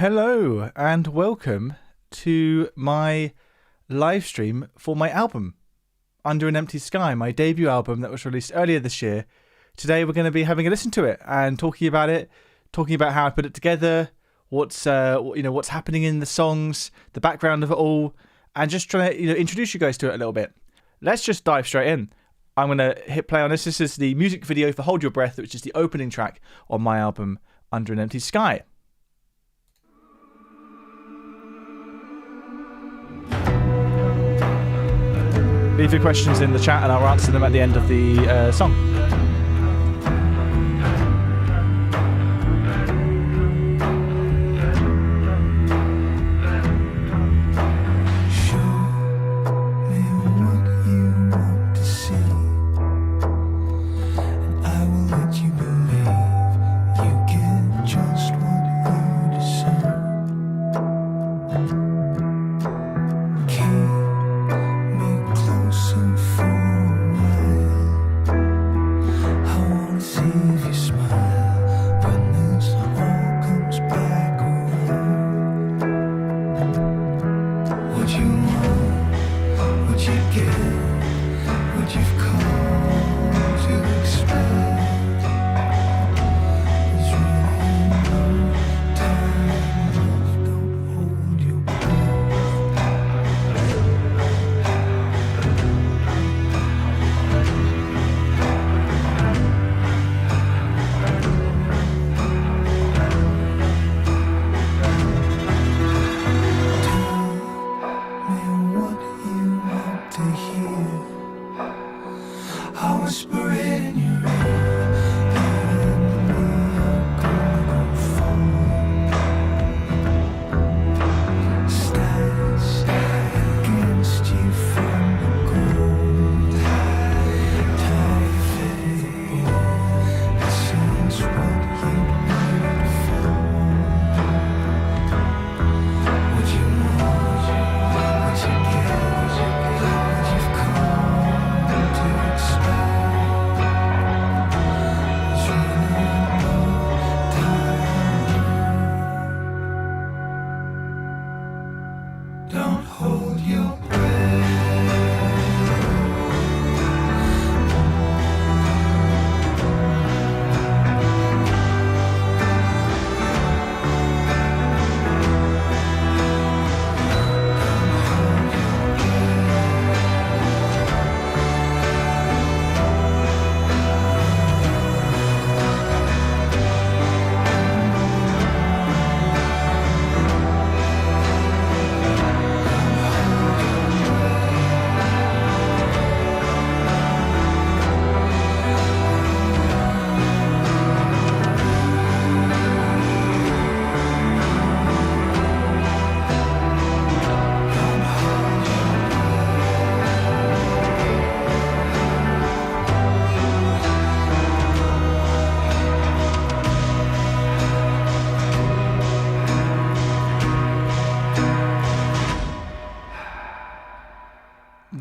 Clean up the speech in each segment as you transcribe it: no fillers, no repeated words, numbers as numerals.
Hello and welcome to my live stream for my album, Under an Empty Sky, my debut album that was released earlier this year. Today we're going to be having a listen to it and talking about how I put it together, what's happening in the songs, the background of it all, and just trying to introduce you guys to it a little bit. Let's just dive straight in. I'm going to hit play on this. This is the music video for Hold Your Breath, which is the opening track on my album, Under an Empty Sky. Leave your questions in the chat and I'll answer them at the end of the song.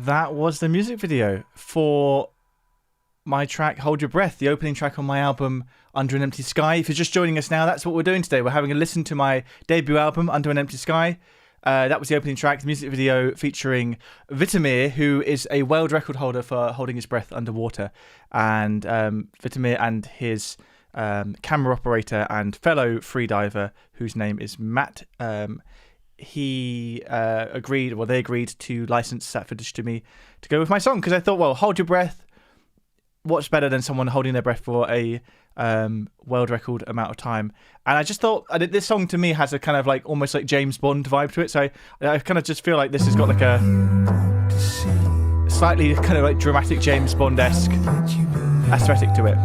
That was the music video for my track Hold Your Breath, the opening track on my album Under an Empty Sky. If you're just joining us now, that's what we're doing today. We're having a listen to my debut album Under an Empty Sky. That was the opening track, the music video featuring Vitamir, who is a world record holder for holding his breath underwater. And Vitamir and his camera operator and fellow freediver, whose name is Matt, they agreed to license that footage to me to go with my song, because I thought, well, hold your breath, what's better than someone holding their breath for a world record amount of time? And I just thought this song to me has a kind of like almost like James Bond vibe to it, so I kind of just feel like this has got like a slightly kind of like dramatic James Bond-esque aesthetic to it.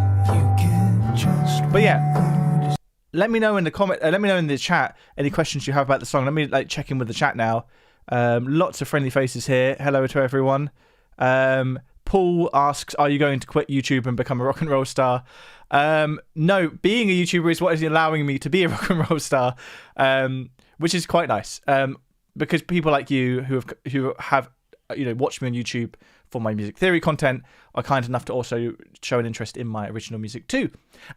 But yeah, let me know in the let me know in the chat any questions you have about the song. Let me check in with the chat now. Lots of friendly faces here. Hello to everyone. Paul asks, are you going to quit YouTube and become a rock and roll star? No, being a YouTuber is what is allowing me to be a rock and roll star, which is quite nice. Because people like you who have watched me on YouTube for my music theory content are kind enough to also show an interest in my original music too.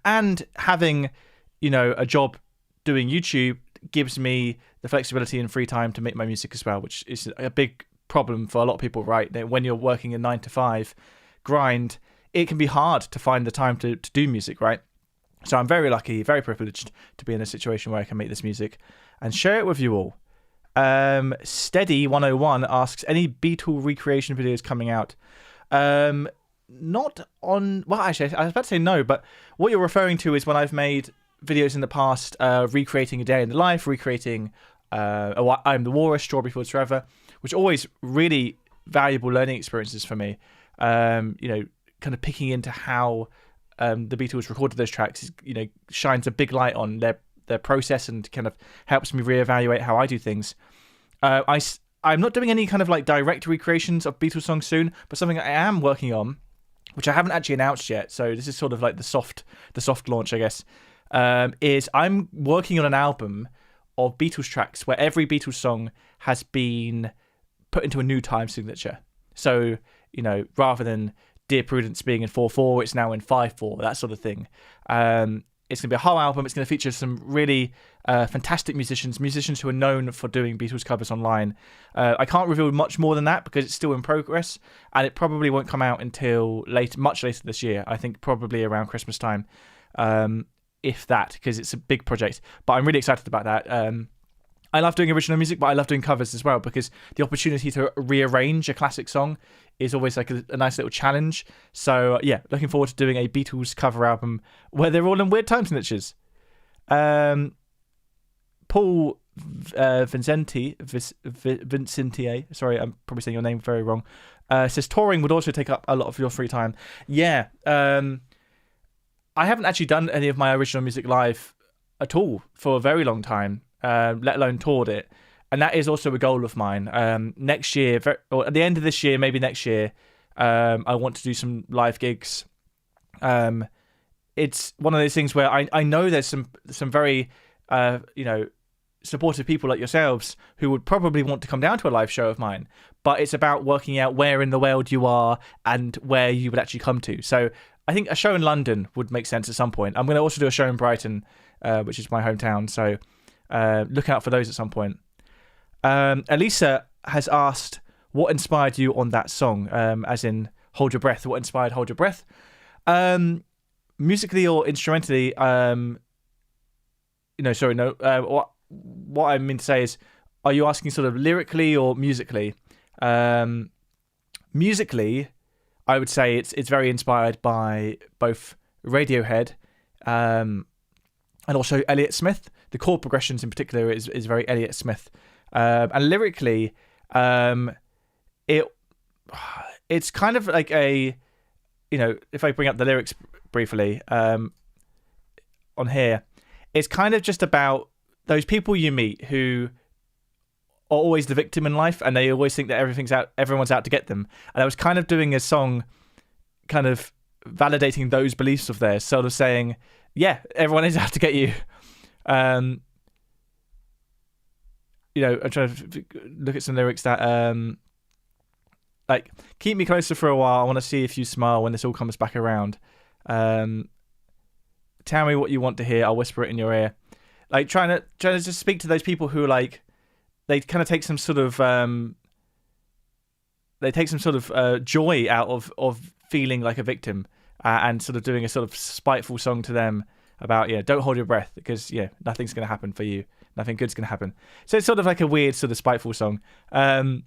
And having a job doing YouTube gives me the flexibility and free time to make my music as well, which is a big problem for a lot of people, right? That when you're working a 9 to 5 grind, it can be hard to find the time to do music, right? So I'm very lucky, very privileged to be in a situation where I can make this music and share it with you all. Steady101 asks, any Beatle recreation videos coming out? Not on... Well, actually, I was about to say no, but what you're referring to is when I've made videos in the past recreating A Day in the Life, recreating I'm the Walrus, Strawberry Fields Forever, which are always really valuable learning experiences for me. Kind of picking into how the Beatles recorded those tracks, shines a big light on their process and kind of helps me reevaluate how I do things. I'm not doing any kind of like direct recreations of Beatles songs soon, but something I am working on, which I haven't actually announced yet. So this is sort of like the soft launch, I guess. Is I'm working on an album of Beatles tracks where every Beatles song has been put into a new time signature. So, rather than Dear Prudence being in 4/4, it's now in 5/4, that sort of thing. It's going to be a whole album. It's going to feature some really fantastic musicians who are known for doing Beatles covers online. I can't reveal much more than that because it's still in progress, and it probably won't come out until much later this year. I think probably around Christmas time, if that, because it's a big project. But I'm really excited about that. I love doing original music, but I love doing covers as well because the opportunity to rearrange a classic song is always like a nice little challenge. So yeah, looking forward to doing a Beatles cover album where they're all in weird time signatures. Paul Vincentier, sorry, I'm probably saying your name very wrong, says touring would also take up a lot of your free time. Yeah, I haven't actually done any of my original music live at all for a very long time. Let alone toured it, and that is also a goal of mine. Next year, or at the end of this year, maybe next year, I want to do some live gigs. It's one of those things where I know there's some very supportive people like yourselves who would probably want to come down to a live show of mine, but it's about working out where in the world you are and where you would actually come to. So I think a show in London would make sense at some point. I'm going to also do a show in Brighton, which is my hometown, so look out for those at some point. Elisa has asked, what inspired you on that song? As in, Hold Your Breath. What inspired Hold Your Breath? Musically or instrumentally? What I mean to say is, are you asking sort of lyrically or musically? Musically, I would say it's very inspired by both Radiohead and also Elliott Smith. The chord progressions in particular is very Elliott Smith. And lyrically, it's kind of like a, if I bring up the lyrics briefly on here, it's kind of just about those people you meet who are always the victim in life and they always think that everyone's out to get them. And I was kind of doing a song kind of validating those beliefs of theirs, sort of saying, yeah, everyone is out to get you. I'm trying to look at some lyrics that like, keep me closer for a while, I want to see if you smile when this all comes back around. Tell me what you want to hear, I'll whisper it in your ear. Like trying to just speak to those people who like, they kind of take some sort of joy out of feeling like a victim, and sort of doing a sort of spiteful song to them about, don't hold your breath because nothing's going to happen for you, nothing good's going to happen. So it's sort of like a weird sort of spiteful song. The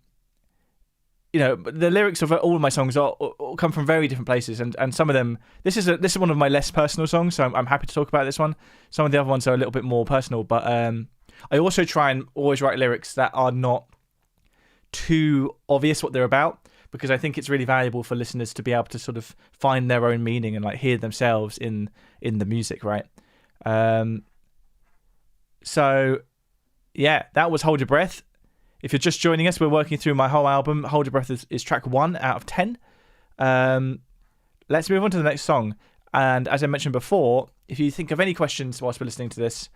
lyrics of all of my songs all come from very different places, and some of them, this is one of my less personal songs, so I'm happy to talk about this one. Some of the other ones are a little bit more personal, but I also try and always write lyrics that are not too obvious what they're about, because I think it's really valuable for listeners to be able to sort of find their own meaning and like hear themselves in the music, right? So yeah, that was Hold Your Breath. If you're just joining us, we're working through my whole album. Hold Your Breath is track 1 out of 10. Let's move on to the next song. And as I mentioned before, if you think of any questions whilst we're listening to this,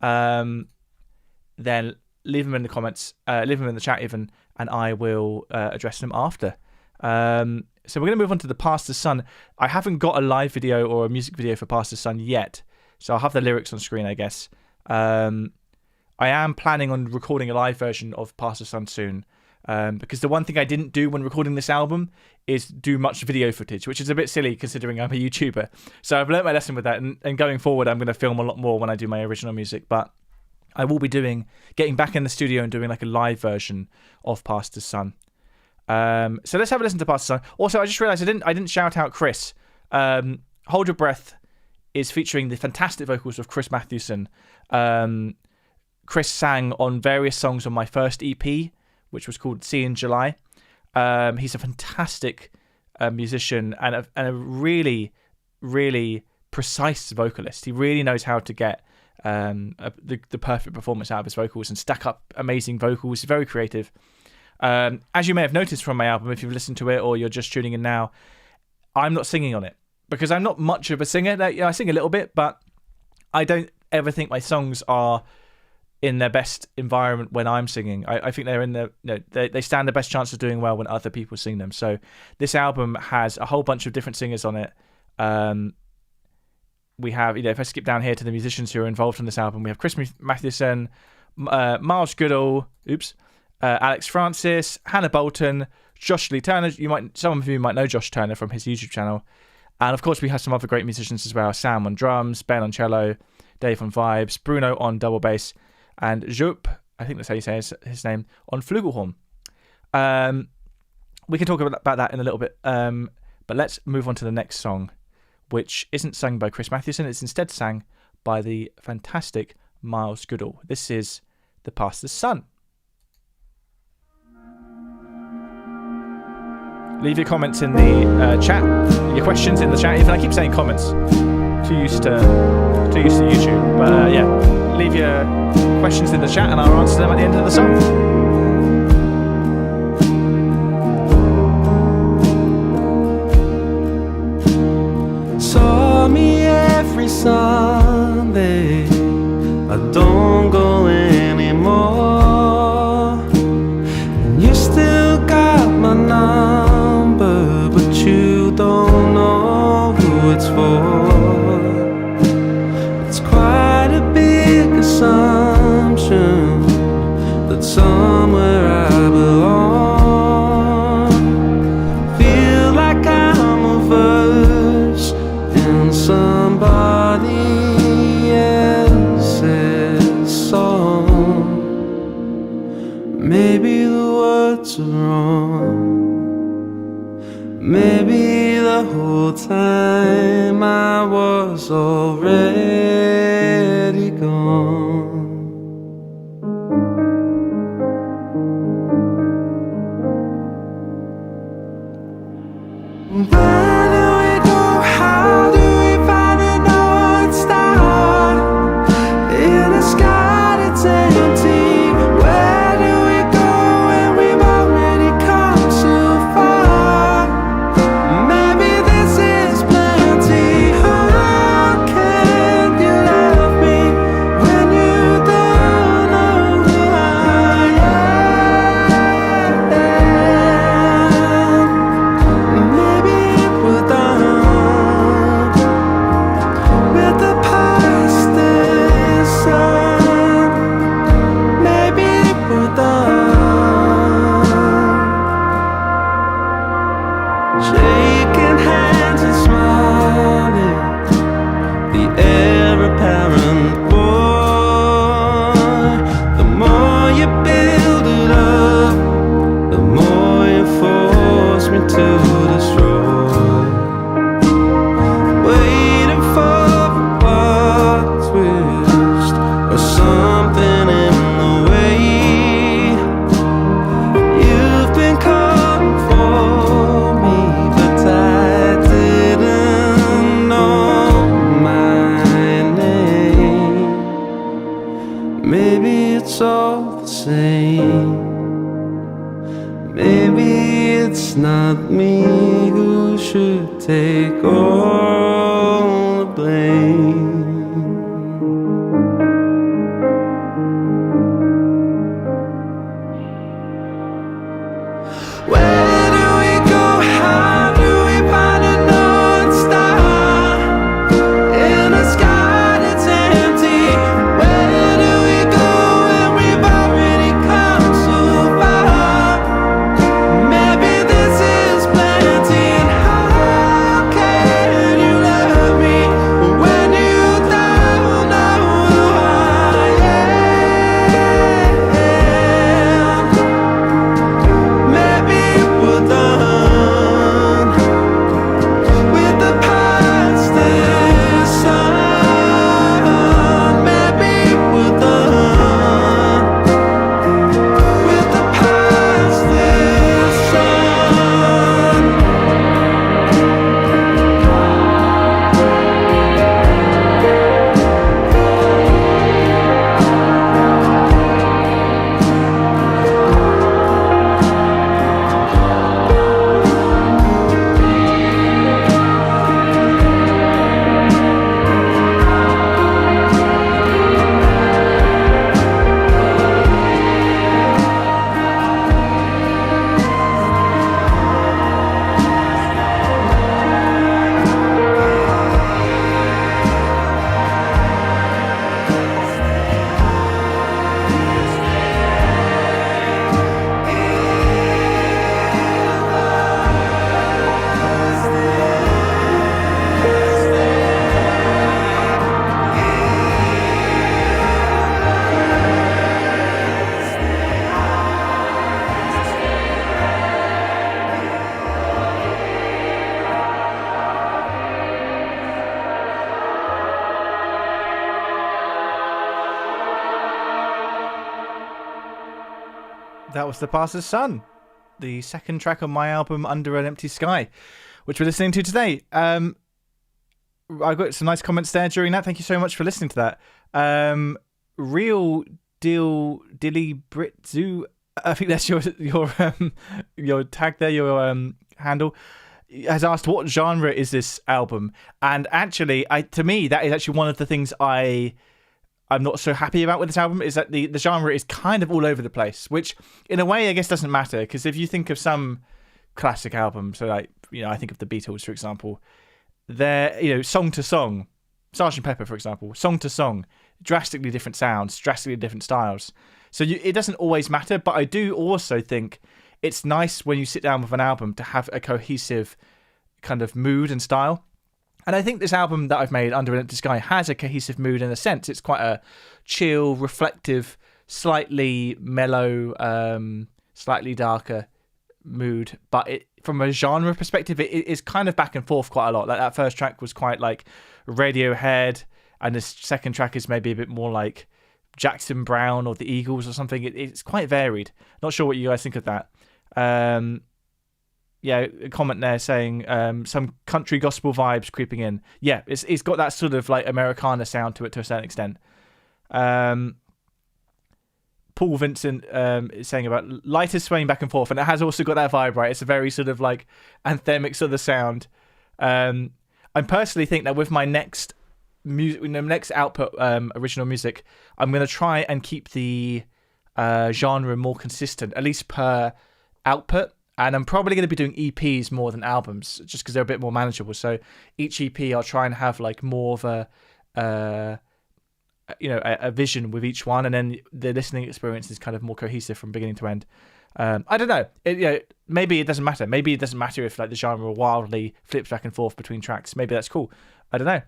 then leave them in the comments, leave them in the chat even, and I will address them after. So we're going to move on to the Pastor's Son. I haven't got a live video or a music video for Pastor's Son yet, so I'll have the lyrics on screen, I guess. I I am planning on recording a live version of Past the Sun soon. Because the one thing I didn't do when recording this album is do much video footage, which is a bit silly considering I'm a YouTuber. So I've learnt my lesson with that, and going forward I'm going to film a lot more when I do my original music. But I will be getting back in the studio and doing like a live version of Past the Sun. So let's have a listen to Past the Sun. Also, I just realised I didn't shout out Chris. Hold Your Breath is featuring the fantastic vocals of Chris Mathewson. Chris sang on various songs on my first EP, which was called See in July. He's a fantastic musician and a really, really precise vocalist. He really knows how to get the perfect performance out of his vocals and stack up amazing vocals. He's very creative. As you may have noticed from my album, if you've listened to it or you're just tuning in now, I'm not singing on it because I'm not much of a singer. I sing a little bit, but I don't ever think my songs are in their best environment when I'm singing. I think they're in they stand the best chance of doing well when other people sing them. So this album has a whole bunch of different singers on it. We have, if I skip down here to the musicians who are involved in this album, we have Chris Mathewson, Miles Goodall, Alex Francis, Hannah Bolton, Josh Lee Turner. Some of you might know Josh Turner from his YouTube channel. And of course we have some other great musicians as well. Sam on drums, Ben on cello, Dave on vibes, Bruno on double bass, and Joop, I think that's how you say his name, on flugelhorn. We can talk about that in a little bit, but let's move on to the next song, which isn't sung by Chris Mathewson. It's instead sang by the fantastic Miles Goodall. This is The Past the Sun. Leave your comments in the chat, your questions in the chat. Even I keep saying comments. Too used to YouTube, but yeah, leave your questions in the chat and I'll answer them at the end of the song. Saw me every Sunday, I don't go anymore. And you still got my number, but you don't know who it's for. It's quite a big assumption that somewhere I belong. Feel like I'm a verse in somebody else's song. Maybe the words are wrong. Maybe the whole time I was already gone. Where do we go? How do we find a North Star in a sky that's empty? Where do we go when we've already come so far? Maybe this is plenty. How can you love me when you don't know who I am? Maybe we're done with the past and sun. Maybe we're done shaking hands and smiling, the heir apparent boy. The more you build it up, the more you force me to destroy. Waiting for a twist or something in the way. You've been calling for me, but I didn't know my name. Maybe it's all the same. Maybe it's not me who should take all the blame. Where do we go? How do we find a North Star in a sky that's empty? Where do we go when That was The Pastor's Son, the second track on my album Under an Empty Sky, which we're listening to today. I got some nice comments there during that. Thank you so much for listening to that. Real Deal Dilly Brit Zoo, I think that's your tag there, your handle, has asked what genre is this album, and actually, to me, that is actually one of the things I'm not so happy about with this album, is that the genre is kind of all over the place, which in a way I guess doesn't matter, because if you think of some classic albums, so like, I think of the Beatles, for example, they're, song to song, Sgt. Pepper, for example, song to song, drastically different sounds, drastically different styles. So it doesn't always matter, but I do also think it's nice when you sit down with an album to have a cohesive kind of mood and style. And I think this album that I've made, Under an Empty Sky, has a cohesive mood in a sense. It's quite a chill, reflective, slightly mellow, slightly darker mood. But from a genre perspective, it is kind of back and forth quite a lot. Like that first track was quite like Radiohead, and this second track is maybe a bit more like Jackson Browne or the Eagles or something. It's quite varied. Not sure what you guys think of that. Yeah, a comment there saying some country gospel vibes creeping in. Yeah, it's got that sort of like Americana sound to it to a certain extent. Paul Vincent is saying about lighters swaying back and forth, and it has also got that vibe, right? It's a very sort of like anthemic sort of sound. I personally think that with my next output, original music, I'm going to try and keep the genre more consistent, at least per output. And I'm probably going to be doing EPs more than albums, just because they're a bit more manageable. So each EP, I'll try and have like more of a vision with each one, and then the listening experience is kind of more cohesive from beginning to end. I don't know. Maybe it doesn't matter. Maybe it doesn't matter if like the genre wildly flips back and forth between tracks. Maybe that's cool. I don't know.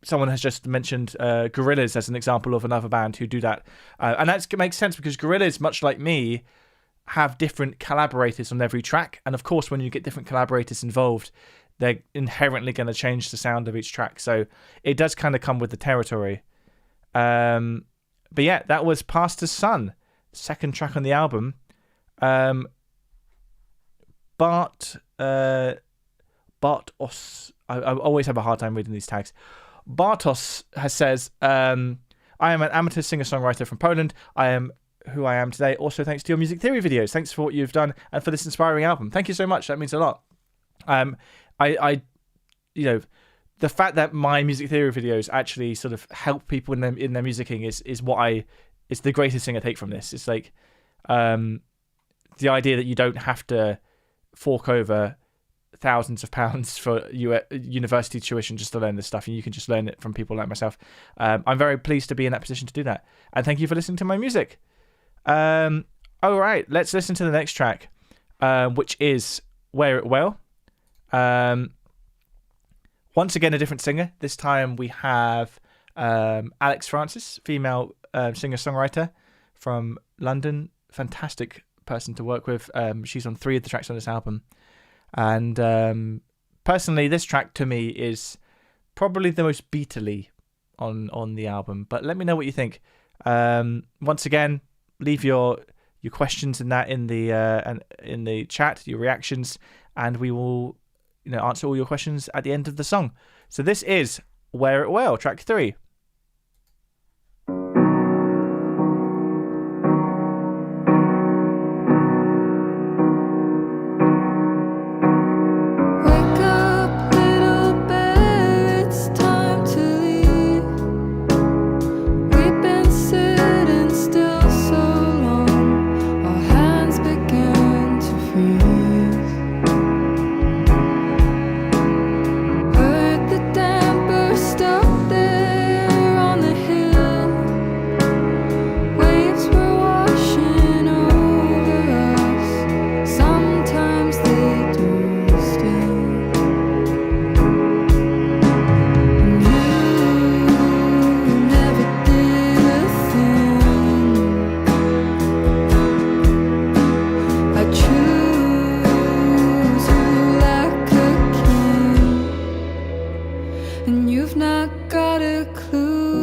Someone has just mentioned Gorillaz as an example of another band who do that. And that makes sense because Gorillaz, much like me, have different collaborators on every track. And of course, when you get different collaborators involved, they're inherently going to change the sound of each track. So it does kind of come with the territory. But yeah, that was Pastor's Son, second track on the album. Bartos, I always have a hard time reading these tags. Bartos says, I am an amateur singer-songwriter from Poland. I am who I am today, also thanks to your music theory videos. Thanks for what you've done and for this inspiring album. Thank you so much. That means a lot. The fact that my music theory videos actually sort of help people in their musicking is the greatest thing I take from this. It's like the idea that you don't have to fork over thousands of pounds for university tuition just to learn this stuff, and you can just learn it from people like myself. I'm very pleased to be in that position to do that, and thank you for listening to my music. All right, let's listen to the next track, which is Wear It Well. Once again, a different singer. This time we have Alex Francis, female singer-songwriter from London. Fantastic person to work with. She's on 3 of the tracks on this album. And personally, this track to me is probably the most beatly on the album. But let me know what you think. Once again, leave your questions in the chat, your reactions, and we will answer all your questions at the end of the song. So this is Wear It Well, track 3. And you've not got a clue.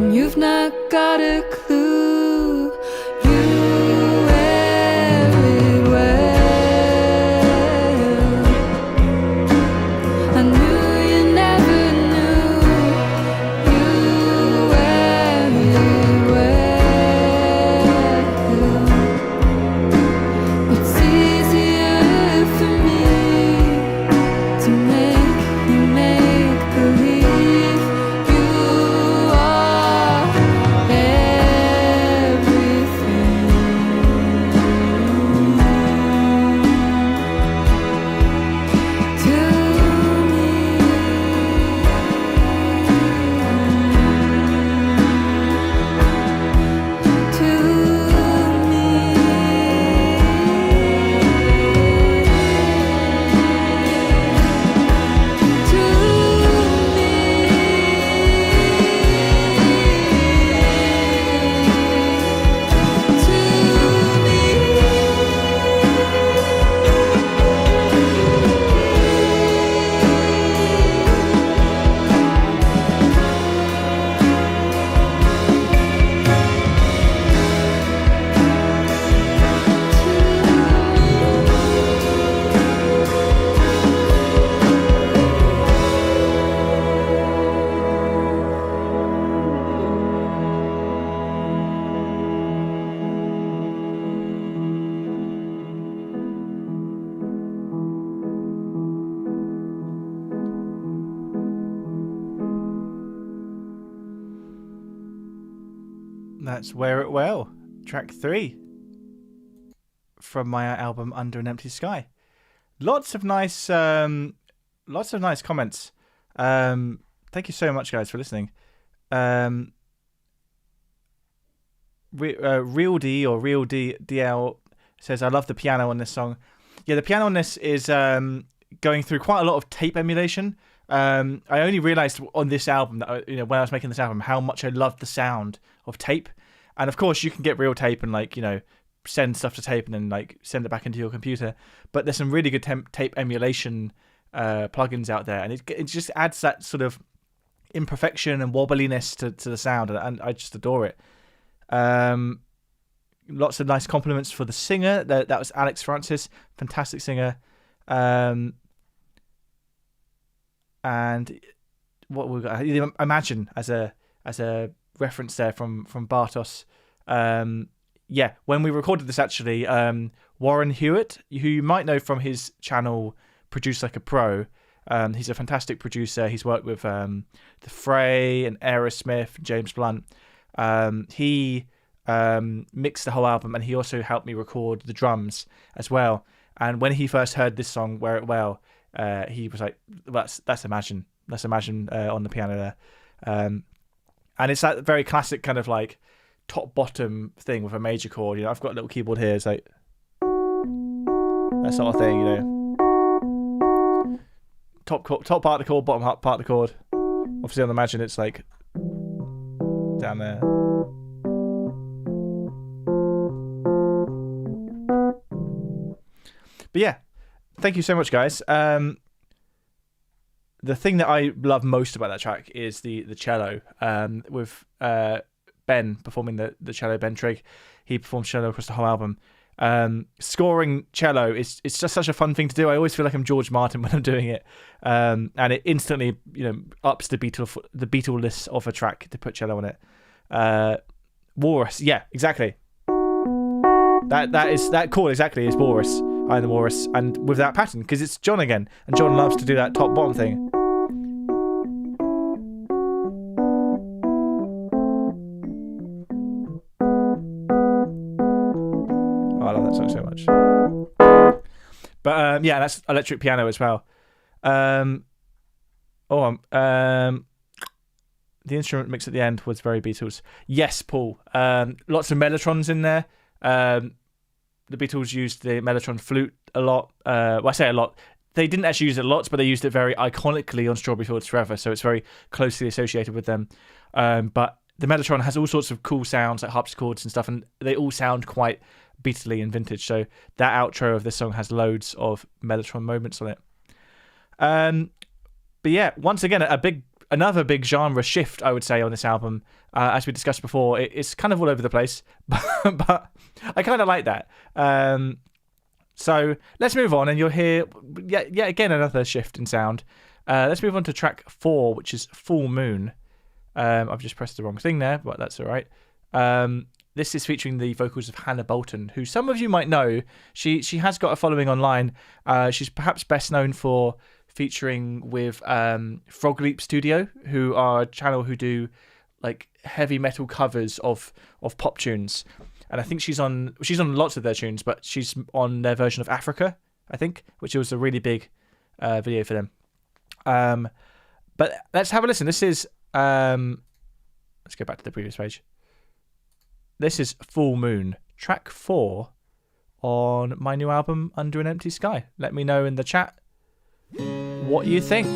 and you've not got a clue. You wear it well. I knew you never knew. You wear it well. It's easier for me to make you make believe you are everything to me. That's Wear It Well, track 3 from my album Under an Empty Sky. Lots of nice comments. Thank you so much, guys, for listening. Real D or Real DL says, I love the piano on this song. Yeah, the piano on this is going through quite a lot of tape emulation. I only realised on this album that when I was making this album how much I loved the sound of tape. And of course, you can get real tape and send stuff to tape and then send it back into your computer. But there's some really good tape emulation plugins out there, and it just adds that sort of imperfection and wobbliness to the sound, and I just adore it. Lots of nice compliments for the singer. That was Alex Francis, fantastic singer. And what we got, Imagine as a reference there from Bartos. Yeah, when we recorded this, actually, Warren Hewitt, who you might know from his channel Produce Like a Pro, he's a fantastic producer. He's worked with The Fray and Aerosmith, James Blunt. He mixed the whole album, and he also helped me record the drums as well. And when he first heard this song, Wear It Well, he was like, that's Imagine. That's Imagine on the piano there. And it's that very classic kind of top bottom thing with a major chord. I've got a little keyboard here. It's like that sort of thing. Top part of the chord, bottom part of the chord. Obviously on Imagine it's down there. But yeah, thank you so much, guys. The thing that I love most about that track is the cello. With Ben performing the cello, Ben Trigg, he performs cello across the whole album. Scoring cello is just such a fun thing to do. I always feel like I'm George Martin when I'm doing it, and it instantly ups the Beatle-ness of a track to put cello on it. Walrus, yeah, exactly. That chord exactly is Walrus. I am the Walrus, and with that pattern, because it's John again, and John loves to do that top bottom thing. So much. But yeah, that's electric piano as well. The instrument mix at the end was very Beatles. Yes, Paul. Lots of mellotrons in there. The Beatles used the mellotron flute a lot. Well, I say a lot. They didn't actually use it lots, but they used it very iconically on Strawberry Fields Forever, so it's very closely associated with them. But the mellotron has all sorts of cool sounds, like harpsichords and stuff, and they all sound quite Beatley and vintage. So that outro of this song has loads of mellotron moments on it. But yeah, once again, a big another big genre shift, I would say, on this album. As we discussed before, it's kind of all over the place, but I kind of like that. So let's move on, and you'll hear yet again another shift in sound. Let's move on to track 4, which is Full Moon. I've just pressed the wrong thing there, but that's all right. This is featuring the vocals of Hannah Bolton, who some of you might know. She has got a following online. She's perhaps best known for featuring with Frog Leap Studio, who are a channel who do like heavy metal covers of pop tunes. And I think she's on lots of their tunes, but she's on their version of Africa, I think, which was a really big video for them. But let's have a listen. This is let's go back to the previous page. This is Full Moon, track 4 on my new album Under an Empty Sky. Let me know in the chat what you think.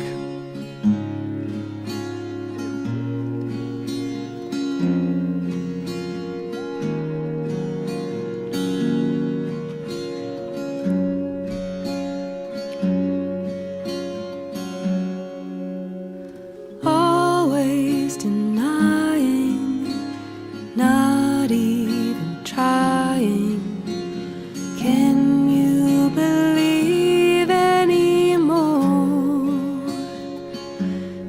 Always denying, not even trying. Can you believe anymore?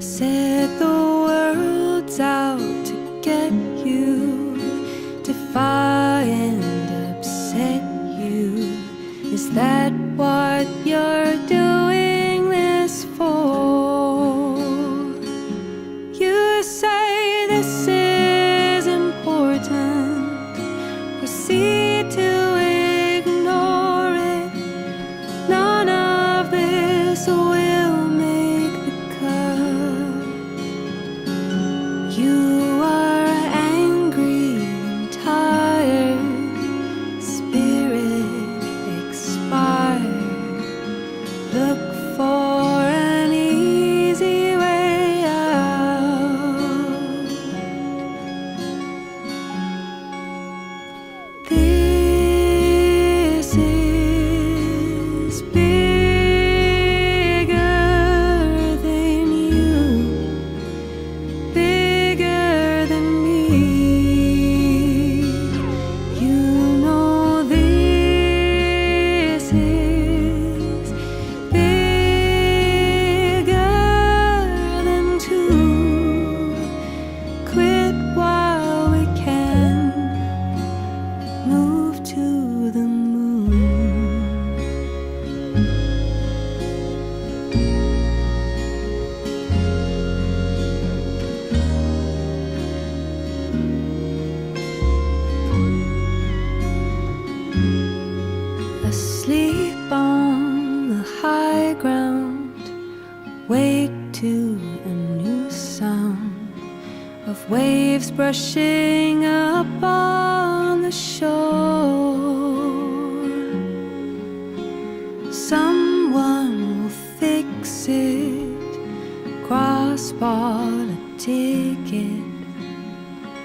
Said the world's out to get you, defy and upset you. Is that what you're doing this for? You say this is important, proceed to ignore it. None of this will make the cut. You are angry and tired, spirit expired. Look for an easy way out. This is bigger than you, bigger than me. You know this is bigger than two. Quit while we can, move to the moon. Asleep on the high ground, wake to a new sound of waves brushing up on the shore. Someone will fix it, cross-bought a ticket.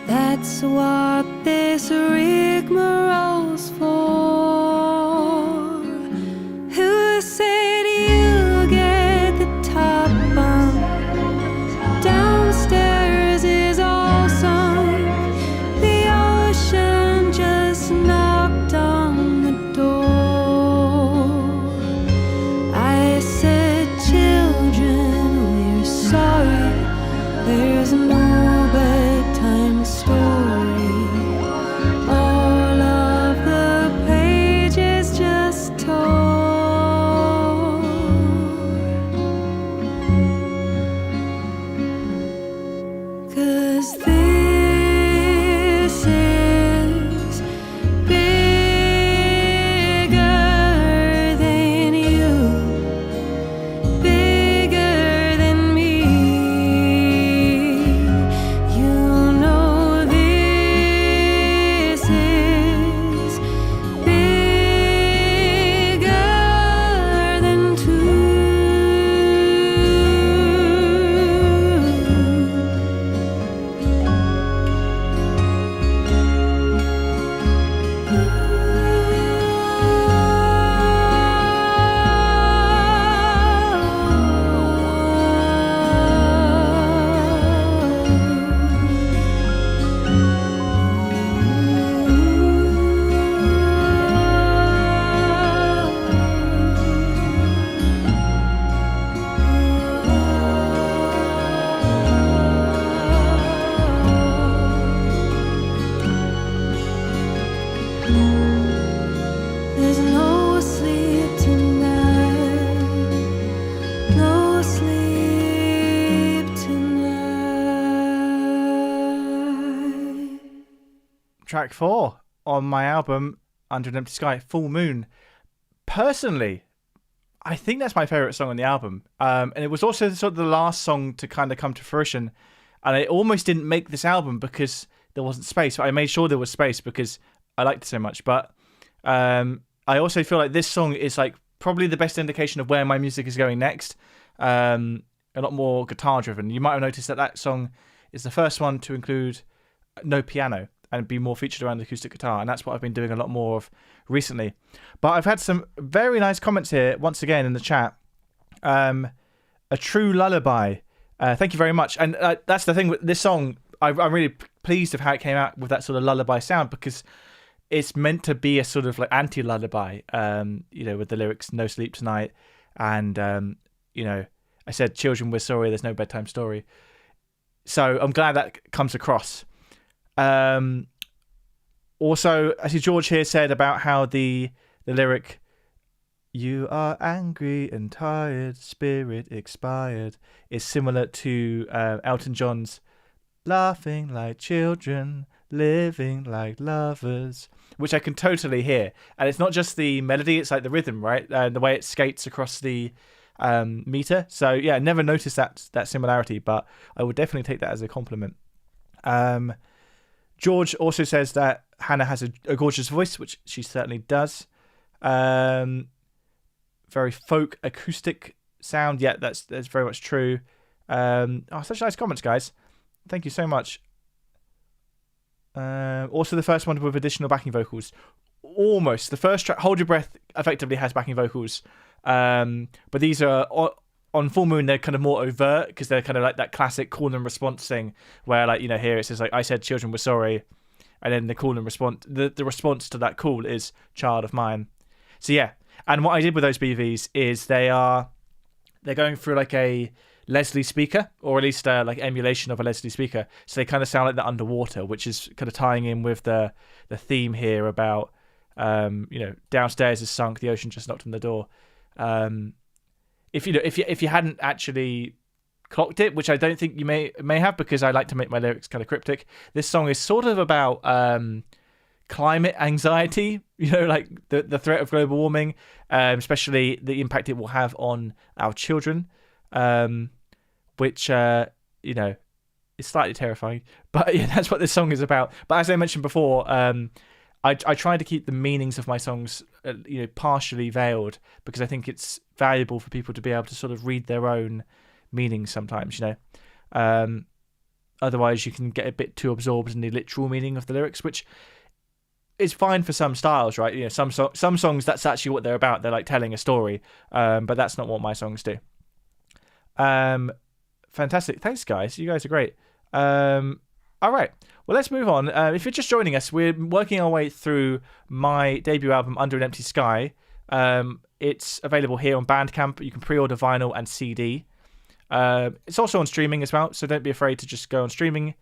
That's what this rigmarole's for. Who said you get the top bunk? Downstairs is all sunk. The ocean just knocked on the door. I said, children, we're sorry. There's no bedtime story. All of the pain track 4 on my album Under an Empty Sky, Full Moon. Personally, I think that's my favourite song on the album. And it was also sort of the last song to kind of come to fruition. And I almost didn't make this album because there wasn't space. But I made sure there was space because I liked it so much. But I also feel like this song is like probably the best indication of where my music is going next. A lot more guitar driven. You might have noticed that that song is the first one to include no piano and be more featured around the acoustic guitar, and that's what I've been doing a lot more of recently. But I've had some very nice comments here once again in the chat. A true lullaby. Thank you very much. And that's the thing with this song. I'm really pleased with how it came out with that sort of lullaby sound, because it's meant to be a sort of like anti-lullaby. With the lyrics "No sleep tonight," and I said, "Children, we're sorry. There's no bedtime story." So I'm glad that comes across. Also, I see George here said about how the lyric, "You are angry and tired, spirit expired," is similar to Elton John's "Laughing like children, living like lovers," which I can totally hear. And it's not just the melody, it's like the rhythm, right? The way it skates across the meter. So yeah, I never noticed that similarity, but I would definitely take that as a compliment. George also says that Hannah has a gorgeous voice, which she certainly does. Very folk acoustic sound. Yeah, that's very much true. Such nice comments, guys. Thank you so much. Also, the first one with additional backing vocals. Almost. The first track, Hold Your Breath, effectively has backing vocals. But these are on Full Moon, they're kind of more overt because they're kind of like that classic call and response thing where, like, here it says like, "I said children were sorry," and then the call and response, the response to that call is "child of mine." So yeah, and what I did with those BVs is they're going through like a Leslie speaker, or at least like emulation of a Leslie speaker, so they kind of sound like they're underwater, which is kind of tying in with the theme here about downstairs is sunk, the ocean just knocked on the door. If you hadn't actually clocked it, which I don't think you may have, because I like to make my lyrics kind of cryptic, this song is sort of about climate anxiety, like the threat of global warming, especially the impact it will have on our children, which is slightly terrifying. But yeah, that's what this song is about. But as I mentioned before, I try to keep the meanings of my songs, partially veiled, because I think it's valuable for people to be able to sort of read their own meanings sometimes, Otherwise, you can get a bit too absorbed in the literal meaning of the lyrics, which is fine for some styles, right? Some songs, that's actually what they're about. They're like telling a story, but that's not what my songs do. Fantastic. Thanks, guys. You guys are great. All right. Well, let's move on. If you're just joining us, we're working our way through my debut album, Under an Empty Sky. It's available here on Bandcamp. You can pre-order vinyl and CD. It's also on streaming as well, so don't be afraid to just go on streaming.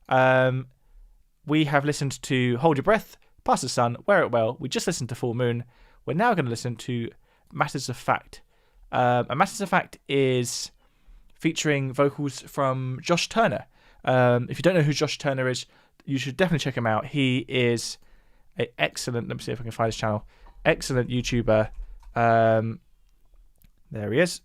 We have listened to Hold Your Breath, Past the Sun, Wear It Well. We just listened to Full Moon. We're now going to listen to Matters of Fact. And Matters of Fact is featuring vocals from Josh Turner. If you don't know who Josh Turner is, you should definitely check him out. He is an excellent, let me see if I can find his channel, excellent YouTuber. There he is.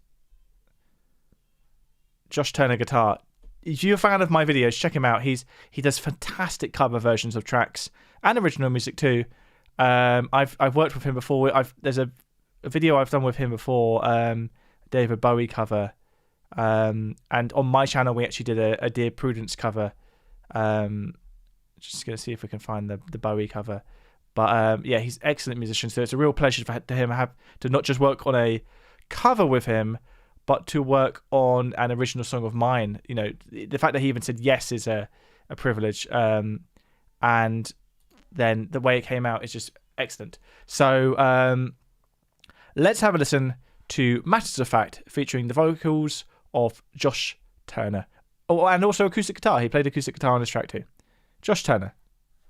Josh Turner Guitar. If you're a fan of my videos, check him out. He does fantastic cover versions of tracks and original music too. I've worked with him before. There's a video I've done with him before, David Bowie cover. And on my channel we actually did a Dear Prudence cover. Just gonna see if we can find the Bowie cover. But yeah, he's an excellent musician, so it's a real pleasure for him to not just work on a cover with him, but to work on an original song of mine. The fact that he even said yes is a privilege. And then the way it came out is just excellent. So let's have a listen to Matters of Fact, featuring the vocals of Josh Turner. Oh, and also acoustic guitar. He played acoustic guitar on this track too. Josh Turner,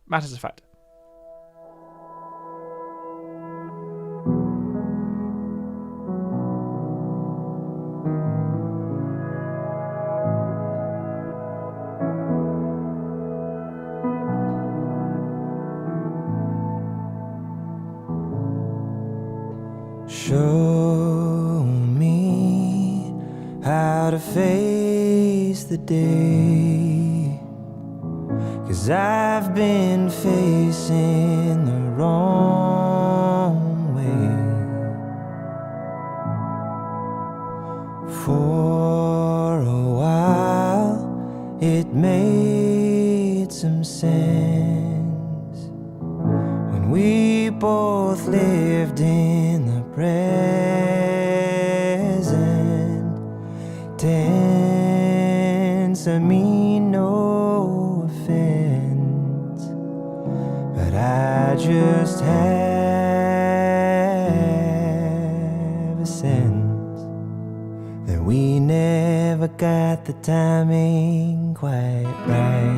Matters of Fact. Show me how to face the day, 'cause I've been facing the wrong way for a while. It made some sense when we both lived in the present tense. I mean no offense, but I just have a sense that we never got the timing quite right.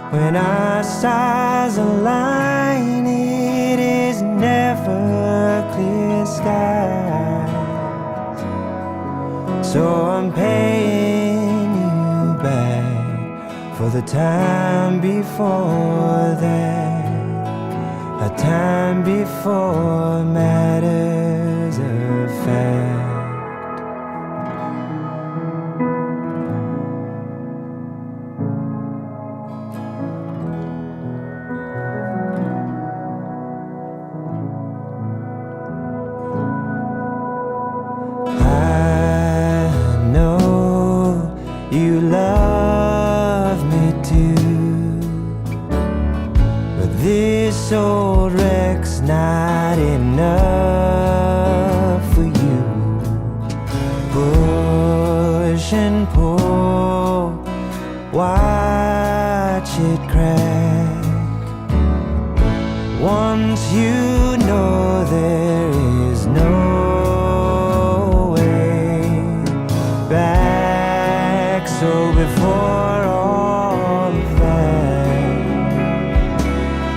When our stars align, it is never clear skies. So I'm paying you back for the time before that, a time before matters of fact. You love me too, but this old wreck's not enough for you. Push and pull, watch it crack. Once you know there is no so before all of that,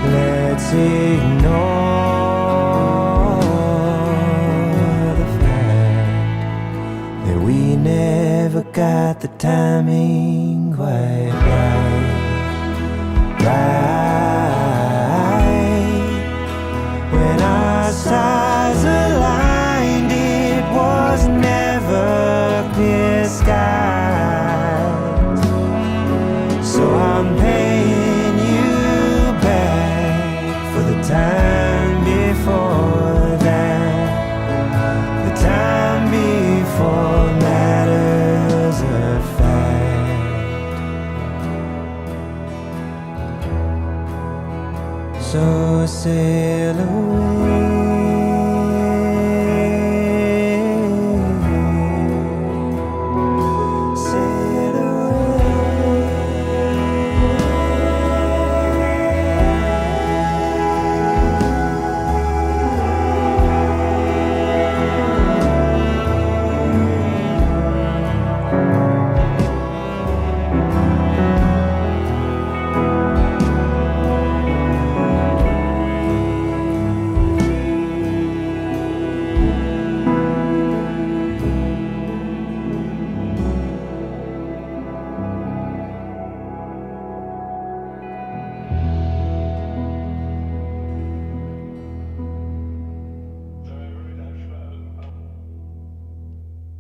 let's ignore the fact that we never got the timing quite right. When our stars aligned, it was never clear sky. So I'm paying you back for the time before that, the time before matters of fact. So sail away.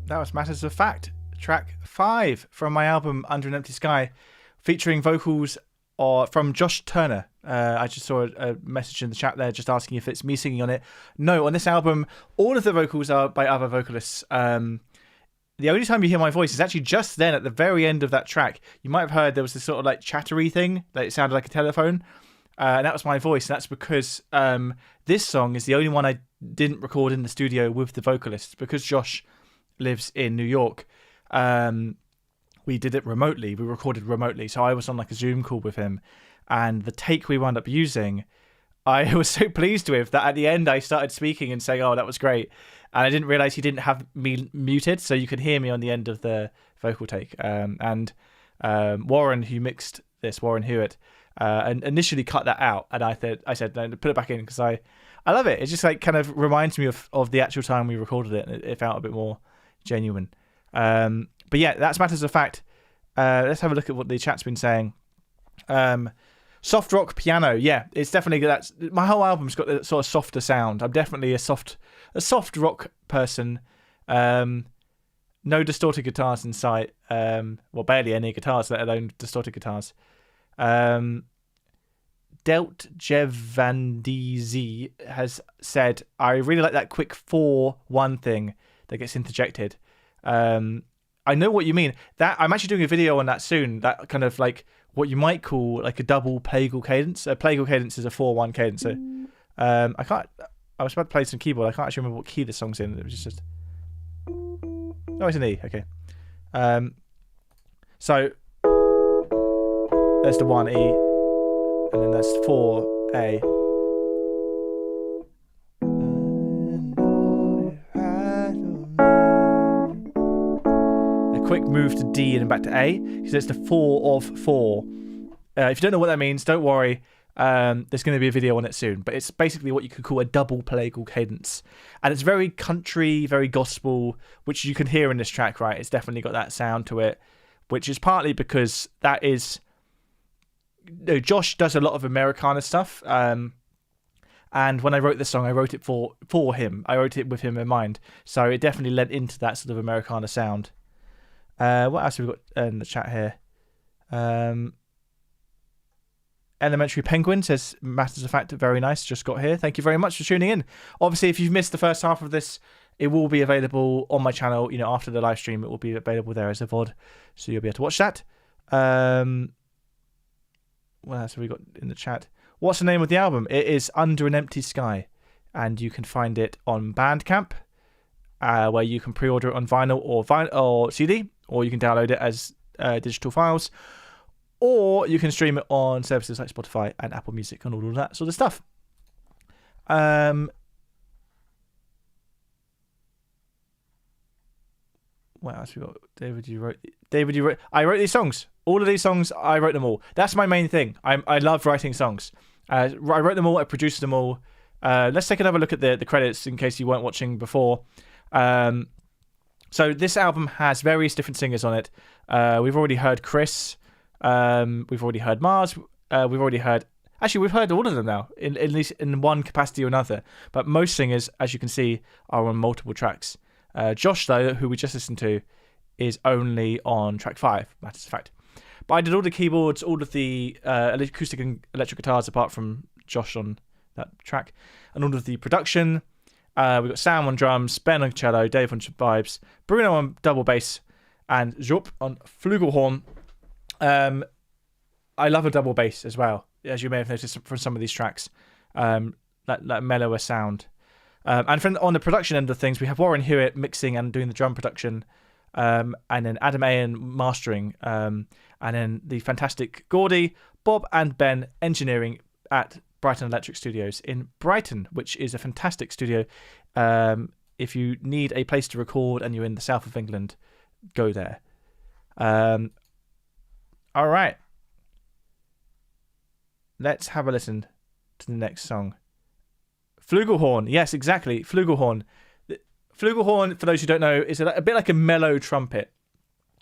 That was Matters of Fact, track 5 from my album Under an Empty Sky, featuring vocals from Josh Turner. I just saw a message in the chat there just asking if it's me singing on it. No, on this album, all of the vocals are by other vocalists. The only time you hear my voice is actually just then at the very end of that track. You might have heard there was this sort of like chattery thing that it sounded like a telephone. And that was my voice. And that's because this song is the only one I didn't record in the studio with the vocalists, because Josh lives in New York. We did it remotely. We recorded remotely. So I was on like a Zoom call with him, and the take we wound up using, I was so pleased with that at the end I started speaking and saying, oh, that was great. And I didn't realize he didn't have me muted, so you could hear me on the end of the vocal take. And Warren, who mixed this, Warren Hewitt, and initially cut that out. And I said, no, put it back in, because I love it. It just like kind of reminds me of the actual time we recorded it, and it felt a bit more genuine. But yeah, that's Matters of Fact. Let's have a look at what the chat's been saying. Soft rock piano, yeah, it's definitely that's my whole album's got a sort of softer sound. I'm definitely a soft rock person. No distorted guitars in sight. Well, barely any guitars, let alone distorted guitars. Delt Jevandizi has said, I really like that quick 4-1 thing that gets interjected. I know what you mean. That I'm actually doing a video on that soon. That kind of like what you might call like a double plagal cadence. A plagal cadence is a 4-1 cadence. So I was about to play some keyboard. I can't actually remember what key the song's in. It was just. Oh, it's an E. Okay. So there's the 1 E, and then there's 4 A. Quick move to D and then back to A, because it's the 4 of 4. If you don't know what that means, don't worry. There's going to be a video on it soon, but it's basically what you could call a double plagal cadence, and it's very country, very gospel, which you can hear in this track, right? It's definitely got that sound to it, which is partly because that is, Josh does a lot of Americana stuff, and when I wrote this song, I wrote it for him. I wrote it with him in mind, so it definitely led into that sort of Americana sound. What else have we got in the chat here? Elementary Penguin says, matters of fact, very nice, just got here. Thank you very much for tuning in. Obviously, if you've missed the first half of this, it will be available on my channel. After the live stream, it will be available there as a VOD, so you'll be able to watch that. What else have we got in the chat? What's the name of the album? It is Under an Empty Sky, and you can find it on Bandcamp, where you can pre-order it on vinyl or CD, or you can download it as digital files, or you can stream it on services like Spotify and Apple Music and all of that sort of stuff. What else we got? David, you wrote. I wrote these songs. All of these songs, I wrote them all. That's my main thing. I love writing songs. I wrote them all. I produced them all. Let's take another look at the credits in case you weren't watching before. So this album has various different singers on it. We've already heard Chris. We've already heard Mars. We've heard all of them now, at least in one capacity or another. But most singers, as you can see, are on multiple tracks. Josh, though, who we just listened to, is only on track 5, matters of fact. But I did all the keyboards, all of the acoustic and electric guitars, apart from Josh on that track, and all of the production. We've got Sam on drums, Ben on cello, Dave on vibes, Bruno on double bass, and Job on flugelhorn. I love a double bass as well, as you may have noticed from some of these tracks. That mellower sound. And on the production end of things, we have Warren Hewitt mixing and doing the drum production, and then Adam Ayen mastering, and then the fantastic Gordy, Bob, and Ben engineering at Brighton Electric Studios in Brighton, which is a fantastic studio. If you need a place to record and you're in the south of England, go there. All right. Let's have a listen to the next song. Flugelhorn. Yes, exactly. Flugelhorn. Flugelhorn, for those who don't know, is a bit like a mellow trumpet.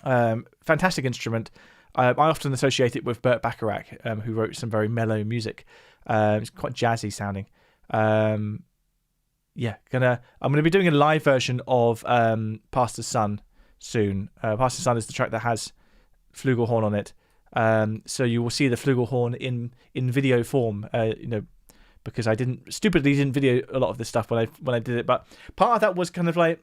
Fantastic instrument. I often associate it with Burt Bacharach, who wrote some very mellow music. It's quite jazzy sounding. I'm gonna be doing a live version of Pastor's Son soon. Pastor's Son is the track that has flugelhorn on it. So you will see the flugelhorn in video form. Because I stupidly didn't video a lot of this stuff when I did it. But part of that was kind of like,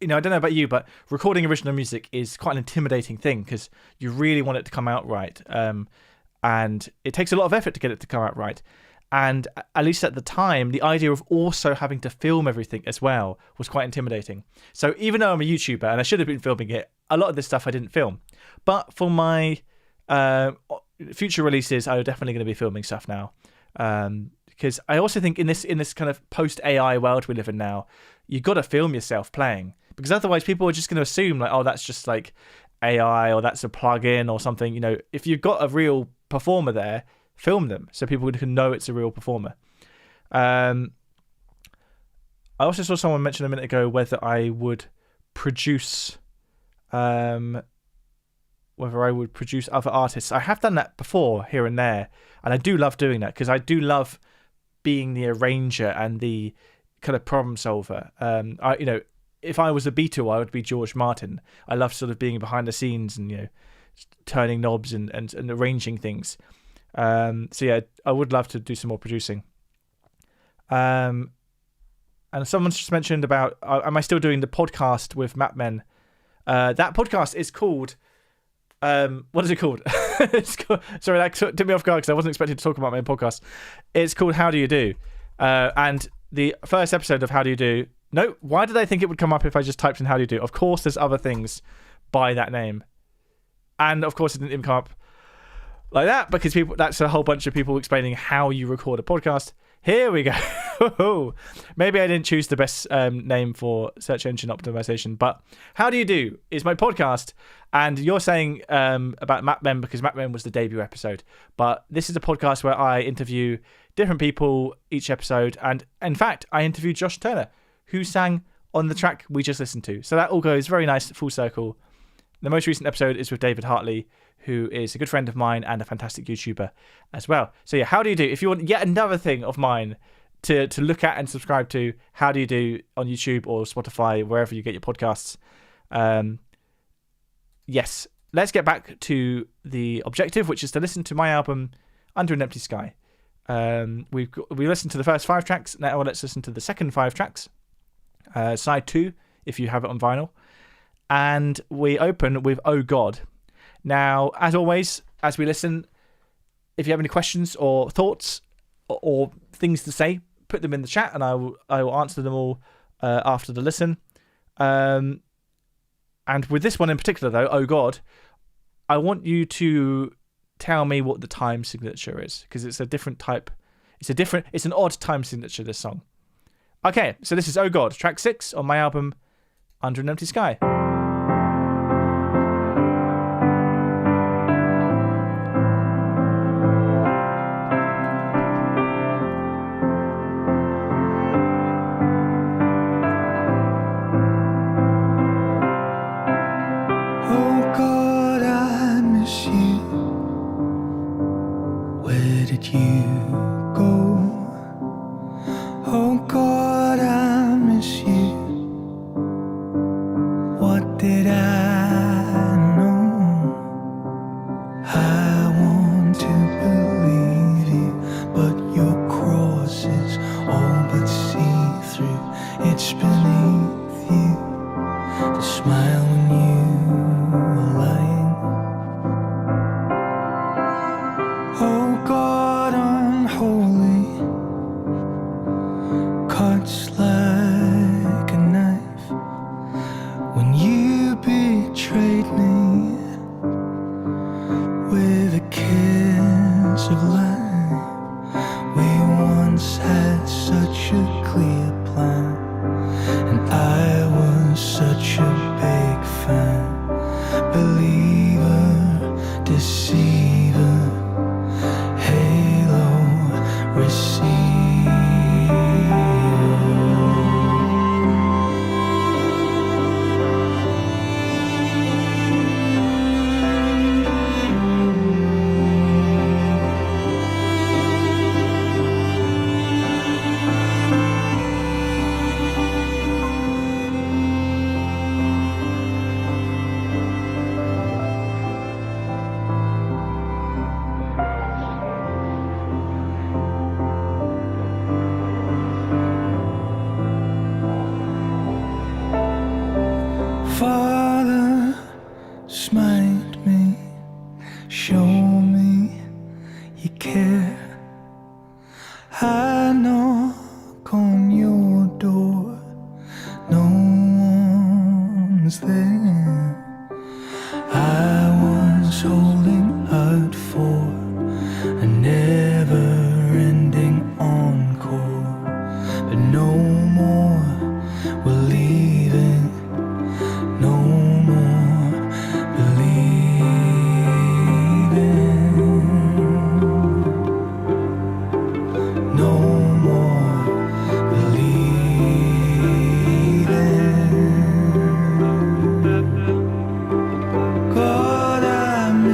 I don't know about you, but recording original music is quite an intimidating thing because you really want it to come out right. And it takes a lot of effort to get it to come out right. And at least at the time, the idea of also having to film everything as well was quite intimidating. So even though I'm a YouTuber and I should have been filming it, a lot of this stuff I didn't film. But for my future releases, I'm definitely going to be filming stuff now. Because I also think in this kind of post AI world we live in now, you've got to film yourself playing, because otherwise people are just going to assume like, oh, that's just like AI or that's a plug-in or something. If you've got a real performer there, film them so people can know it's a real performer. I also saw someone mention a minute ago whether I would produce whether I would produce other artists. I have done that before here and there, and I do love doing that because I do love being the arranger and the kind of problem solver. If I was a Beatle, I would be George Martin. I love sort of being behind the scenes and turning knobs and arranging things. So yeah, I would love to do some more producing. And someone's just mentioned about, am I still doing the podcast with Map Men? That podcast is called, what is it called? Sorry, that took me off guard because I wasn't expecting to talk about my own podcast. It's called How Do You Do? And the first episode of How Do You Do, no, why did I think it would come up if I just typed in How Do You Do? Of course, there's other things by that name. And of course, it didn't even come up like that because that's a whole bunch of people explaining how you record a podcast. Here we go. Maybe I didn't choose the best name for search engine optimization, but How Do You Do is my podcast. And you're saying about Map Men because Map Men was the debut episode. But this is a podcast where I interview different people each episode. And in fact, I interviewed Josh Turner, who sang on the track we just listened to. So that all goes very nice, full circle. The most recent episode is with David Hartley, who is a good friend of mine and a fantastic YouTuber as well. So yeah, How Do You Do? If you want yet another thing of mine to look at and subscribe to, How Do You Do on YouTube or Spotify, wherever you get your podcasts. Yes, let's get back to the objective, which is to listen to my album Under an Empty Sky. We listened to the first 5 tracks. Now let's listen to the second 5 tracks. Side 2, if you have it on vinyl. And we open with Oh God. Now, as always, as we listen, if you have any questions or thoughts or things to say, put them in the chat and I will answer them all after the listen. And with this one in particular, though, Oh God, I want you to tell me what the time signature is because it's a different type. It's an odd time signature, this song. Okay, so this is Oh God, track 6 on my album Under an Empty Sky.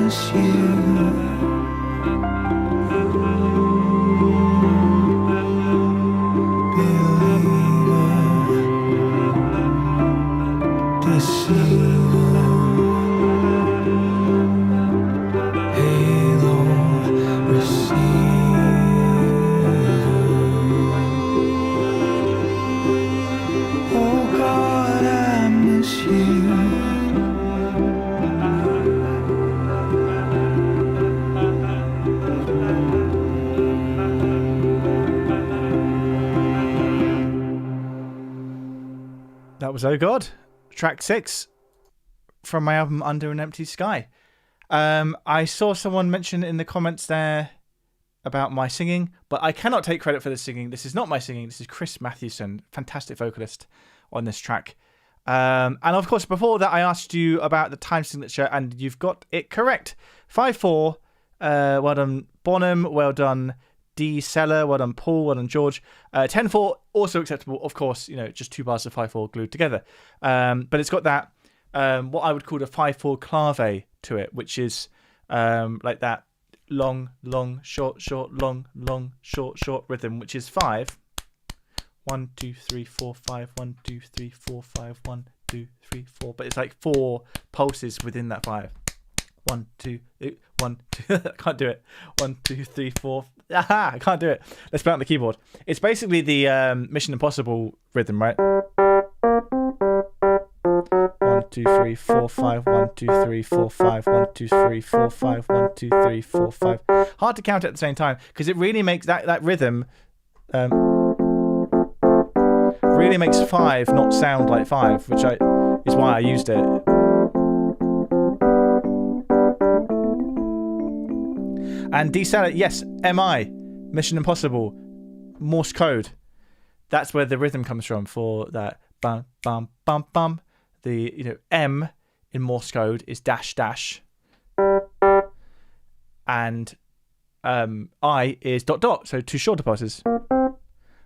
miss you. That was Oh God, track 6 from my album Under an Empty Sky. I saw someone mention in the comments there about my singing, but I cannot take credit for the singing. This is not my singing. This is Chris Matthewson, fantastic vocalist on this track. And of course, before that, I asked you about the time signature, and you've got it correct. 5/4. Well done, Bonham. Well done, D. Seller. Well done, Paul. Well done, George. 10/4, also acceptable. Of course, just 2 bars of 5/4 glued together. But it's got that, what I would call a 5/4 clave to it, which is like that long, long, short, short, long, long, short, short rhythm, which is 5. 1, 2, 3, 4, 5. 1, 2, 3, 4, 5. 1, 2, 3, 4. But it's like 4 pulses within that 5. 1, 2, 1, 2. I can't do it. 1, 2, 3, 4. Aha! I can't do it. Let's play on the keyboard. It's basically the Mission Impossible rhythm, right? 1, 2, 3, 4, 5. 1, 2, 3, 4, 5. 1, 2, 3, 4, 5. 1, 2, 3, 4, 5. Hard to count at the same time because it really makes that rhythm. Really makes 5 not sound like 5, which is why I used it. And D-Salad, yes, MI, Mission Impossible, Morse code. That's where the rhythm comes from for that bum bum bum bum. The M in Morse code is dash dash, and I is dot dot. So 2 shorter pulses.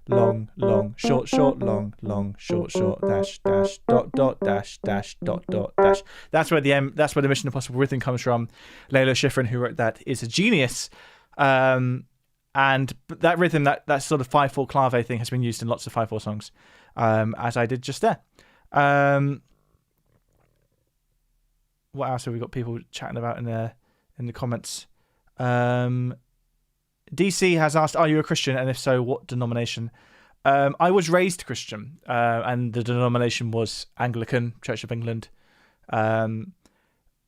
Long, long, short, short, long, long, short, short, dash, dash, dot, dot, dash, dash, dot, dot, dash. That's where the Mission Impossible rhythm comes from. Layla Schifrin, who wrote that, is a genius. And that rhythm, that sort of 5/4 clave thing has been used in lots of 5/4 songs, as I did just there. What else have we got people chatting about in the comments? DC has asked, are you a Christian? And if so, what denomination? I was raised Christian, and the denomination was Anglican, Church of England. I'm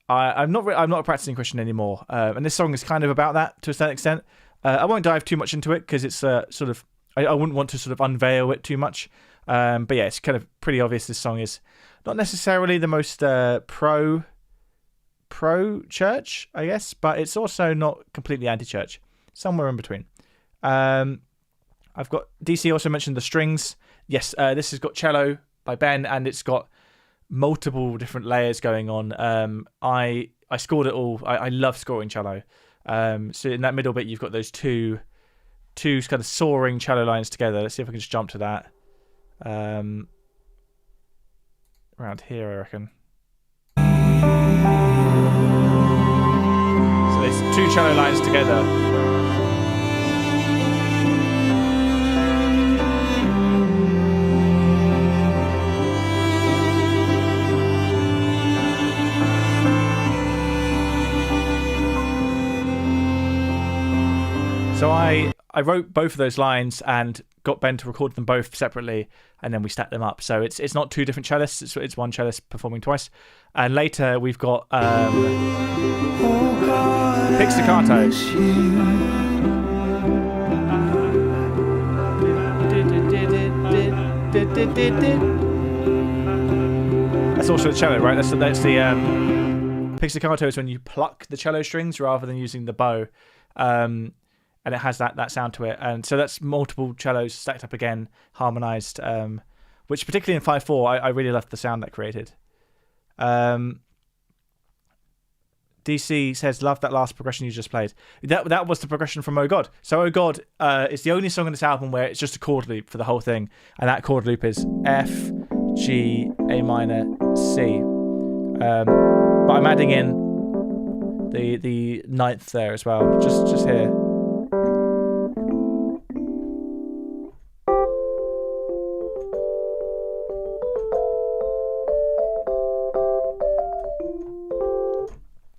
not a practicing Christian anymore, and this song is kind of about that to a certain extent. I won't dive too much into it because it's sort of I wouldn't want to sort of unveil it too much. But yeah, it's kind of pretty obvious this song is not necessarily the most pro church, I guess, but it's also not completely anti-church. Somewhere in between. I've got DC also mentioned the strings. Yes, this has got cello by Ben, and it's got multiple different layers going on. I scored it all. I love scoring cello. So in that middle bit, you've got those two kind of soaring cello lines together. Let's see if I can just jump to that. Around here, I reckon. So there's 2 cello lines together. So I wrote both of those lines and got Ben to record them both separately, and then we stacked them up. So it's not 2 different cellists; it's one cellist performing twice. And later we've got pizzicato. That's also the cello, right? That's the pizzicato is when you pluck the cello strings rather than using the bow. And it has that sound to it. And so that's multiple cellos stacked up again, harmonized, which particularly in 5/4, I really loved the sound that created. DC says, love that last progression you just played. That was the progression from Oh God. So Oh God is the only song on this album where it's just a chord loop for the whole thing. And that chord loop is F, G, A minor, C. But I'm adding in the ninth there as well. Just here.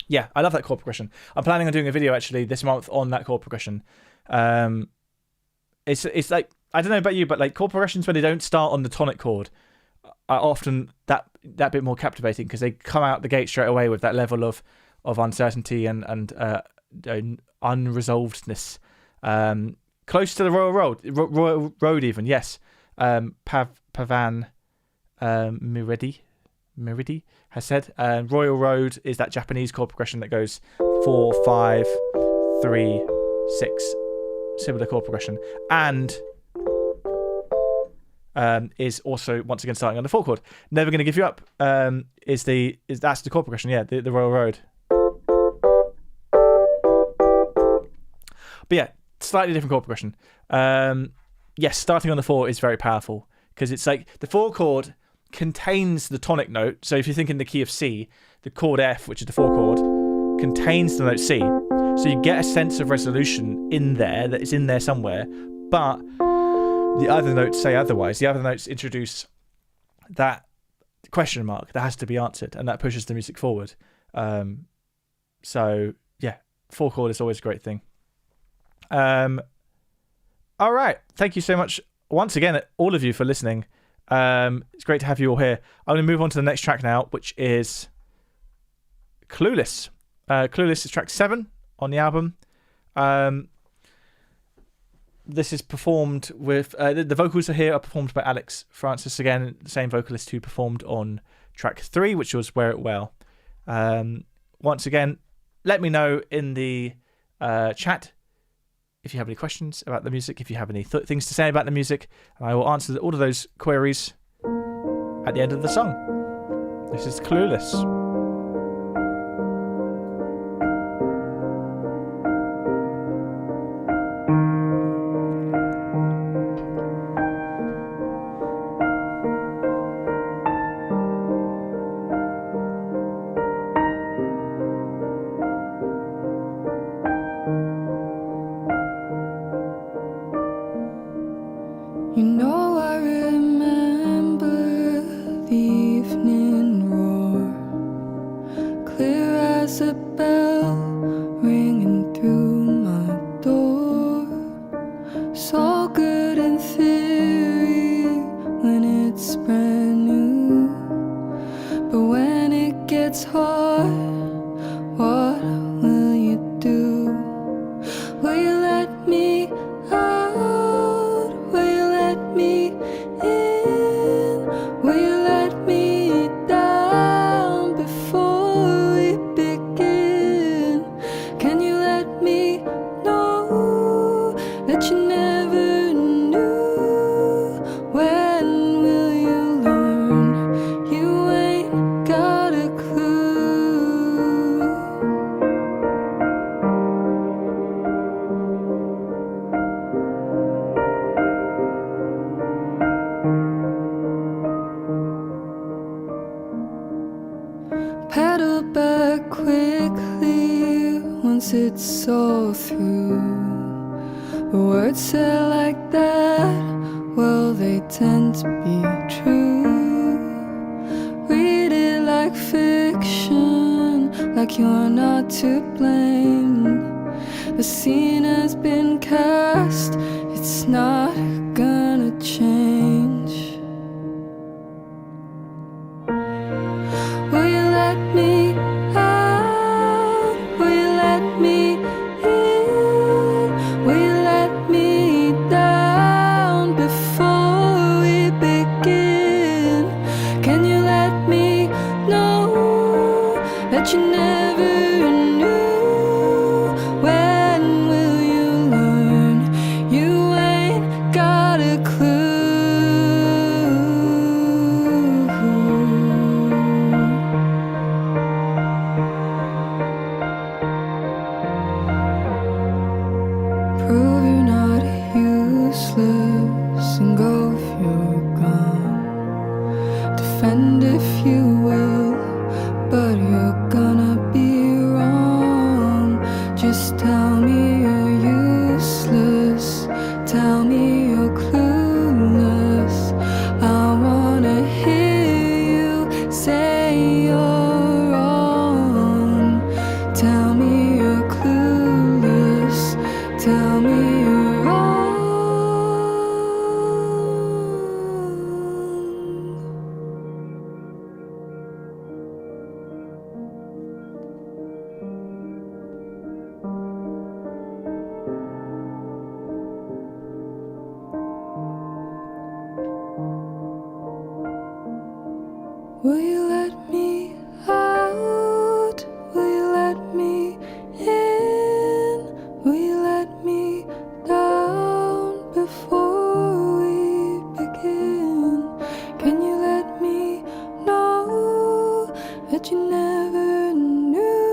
Yeah, I love that chord progression. I'm planning on doing a video actually this month on that chord progression. It's like, I don't know about you, but like chord progressions when they don't start on the tonic chord are often that bit more captivating because they come out the gate straight away with that level of uncertainty and unresolvedness. Close to the Royal Road even, yes. Pavan Miridi has said Royal Road is that Japanese chord progression that goes 4, 5, 3, 6, similar chord progression, and is also once again starting on the 4 chord. Never Gonna Give You Up that's the chord progression, yeah, the Royal Road. But yeah, slightly different chord progression. Yes, starting on the 4 is very powerful because it's like the 4 chord contains the tonic note. So if you think in the key of C, the chord F, which is the 4 chord, contains the note C. So you get a sense of resolution in there, that it's in there somewhere, but the other notes say otherwise. The other notes introduce that question mark that has to be answered, and that pushes the music forward. So yeah, 4 chord is always a great thing. All right, thank you so much once again, all of you, for listening. It's great to have you all here. I'm going to move on to the next track now, which is Clueless. Clueless is track 7 on the album. This is performed with the vocals are performed by Alex Francis, again, the same vocalist who performed on track 3, which was Wear It Well. Once again, let me know in the chat if you have any questions about the music, if you have any things to say about the music, and I will answer all of those queries at the end of the song. This is Clueless. You know I remember the evening roar, clear as a bell ringing through my door. So good in theory when it's brand new, but when it gets hard, what will you do? Will you let me out? Will you let me in? Will you let me down before we begin? Can you let me know that you never knew? When will you learn? You ain't got a clue. Pedal back quickly once it's all through. The words said like that, well, they tend to be true. Read it like fiction, like you're not to blame. The scene has been cast, it's not gonna change. Will you let me out? Will you let me in? Will you let me down before we begin? Can you let me know that you never knew? When will you learn? You ain't got a clue. Prove you're not useless and go if you're gone. Defend if you will, but you're gonna be wrong. Just tell me you're useless. Tell me you're clueless. I wanna hear you say you're wrong. Tell me you're clueless. Tell me you're wrong. Will you let me out? Will you let me in? Will you let me down before we begin? Can you let me know that you never knew?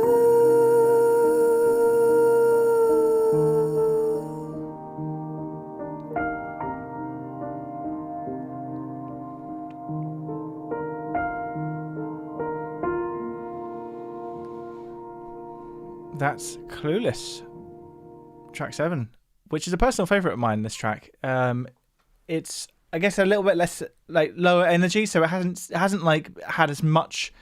That's Clueless, track 7, which is a personal favourite of mine. This track, it's I guess a little bit less like lower energy, so it hasn't like had as much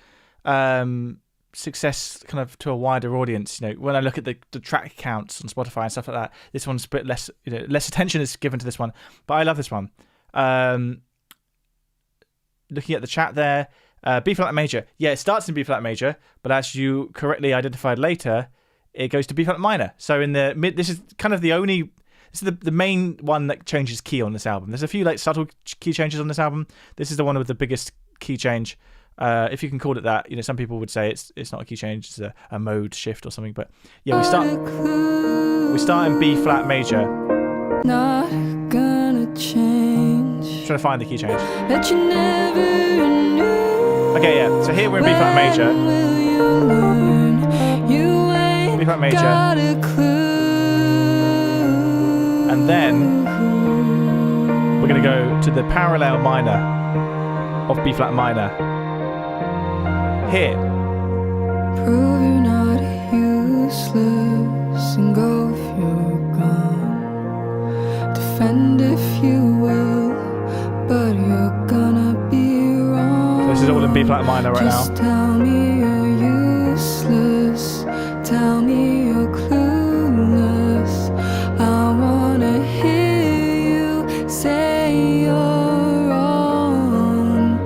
success kind of to a wider audience. You know, when I look at the track counts on Spotify and stuff like that, this one's a bit less. You know, less attention is given to this one, but I love this one. Looking at the chat there, B flat major. Yeah, it starts in B flat major, but as you correctly identified later, it goes to B flat minor. So in the mid, this is kind of the only. This is the main one that changes key on this album. There's a few like subtle key changes on this album. This is the one with the biggest key change, if you can call it that. You know, some people would say it's not a key change, it's a mode shift or something. But yeah, we start in B flat major. Not gonna change. Trying to find the key change. That you never knew. Okay, yeah. So here we're in B flat major. B flat major. And then we're going to go to the parallel minor of B flat minor. Here. Prove you're not useless and go if you're gone. Defend if you will, but you're gonna be wrong. So this is all in B flat minor right now. Just tell me you're useless. Tell me you're clueless. I wanna hear you say you're wrong.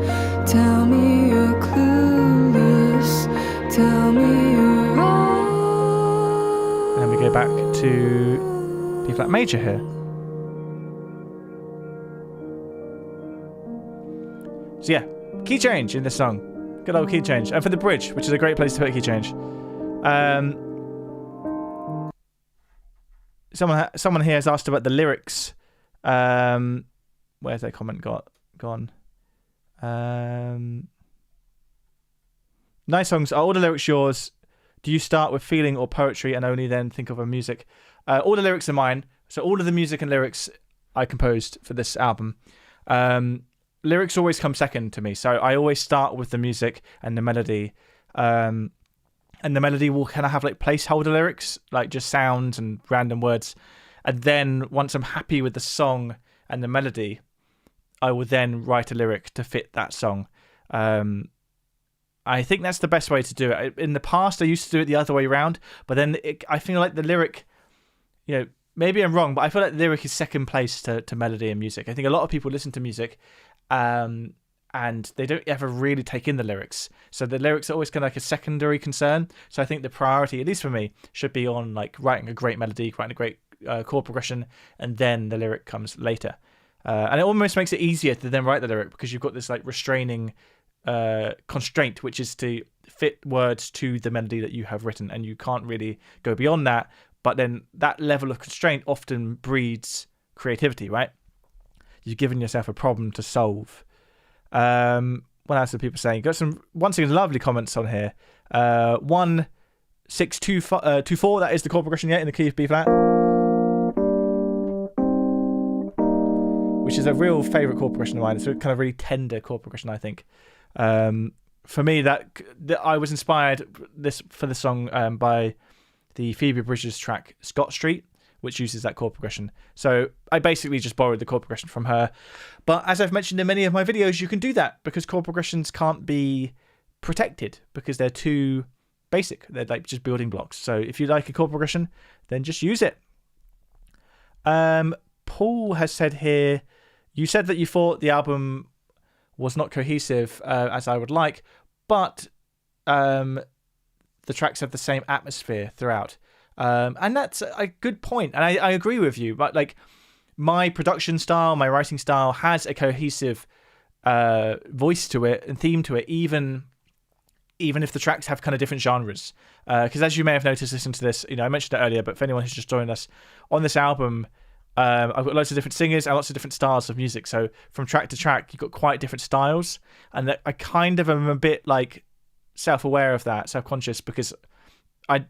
Tell me you're clueless. Tell me you're wrong. And then we go back to B flat major here. So yeah, key change in this song. Good old key change. And for the bridge, which is a great place to put a key change. Someone here has asked about the lyrics. Where's their comment gone? Nice songs. Are all the lyrics yours? Do you start with feeling or poetry and only then think of a music? All the lyrics are mine. So all of the music and lyrics I composed for this album. Lyrics always come second to me. So I always start with the music and the melody. And the melody will kind of have like placeholder lyrics, like just sounds and random words. And then once I'm happy with the song and the melody, I will then write a lyric to fit that song. I think that's the best way to do it. In the past, I used to do it the other way around, but then I feel like the lyric, you know, maybe I'm wrong, but I feel like the lyric is second place to melody and music. I think a lot of people listen to music and they don't ever really take in the lyrics. So the lyrics are always kind of like a secondary concern. So I think the priority, at least for me, should be on like writing a great melody, writing a great chord progression, and then the lyric comes later. And it almost makes it easier to then write the lyric because you've got this like restraining constraint, which is to fit words to the melody that you have written, and you can't really go beyond that. But then that level of constraint often breeds creativity, right? You've given yourself a problem to solve. What else are people saying? Got some once again lovely comments on here. 1-6-2-4, that is the chord progression, yeah, in the key of B flat, which is a real favourite chord progression of mine. It's a kind of really tender chord progression, I think. For me, that I was inspired for the song by the Phoebe Bridgers track Scott Street, which uses that chord progression. So I basically just borrowed the chord progression from her. But as I've mentioned in many of my videos, you can do that because chord progressions can't be protected because they're too basic. They're like just building blocks. So if you like a chord progression, then just use it. Paul has said here, you said that you thought the album was not cohesive as I would like, but the tracks have the same atmosphere throughout. And that's a good point. And I agree with you. But like my production style, my writing style has a cohesive voice to it and theme to it, even if the tracks have kind of different genres. Because as you may have noticed, listening to this, I mentioned it earlier, but for anyone who's just joined us on this album, I've got loads of different singers and lots of different styles of music. So from track to track, you've got quite different styles. And I kind of am a bit like self-aware of that, self-conscious, because I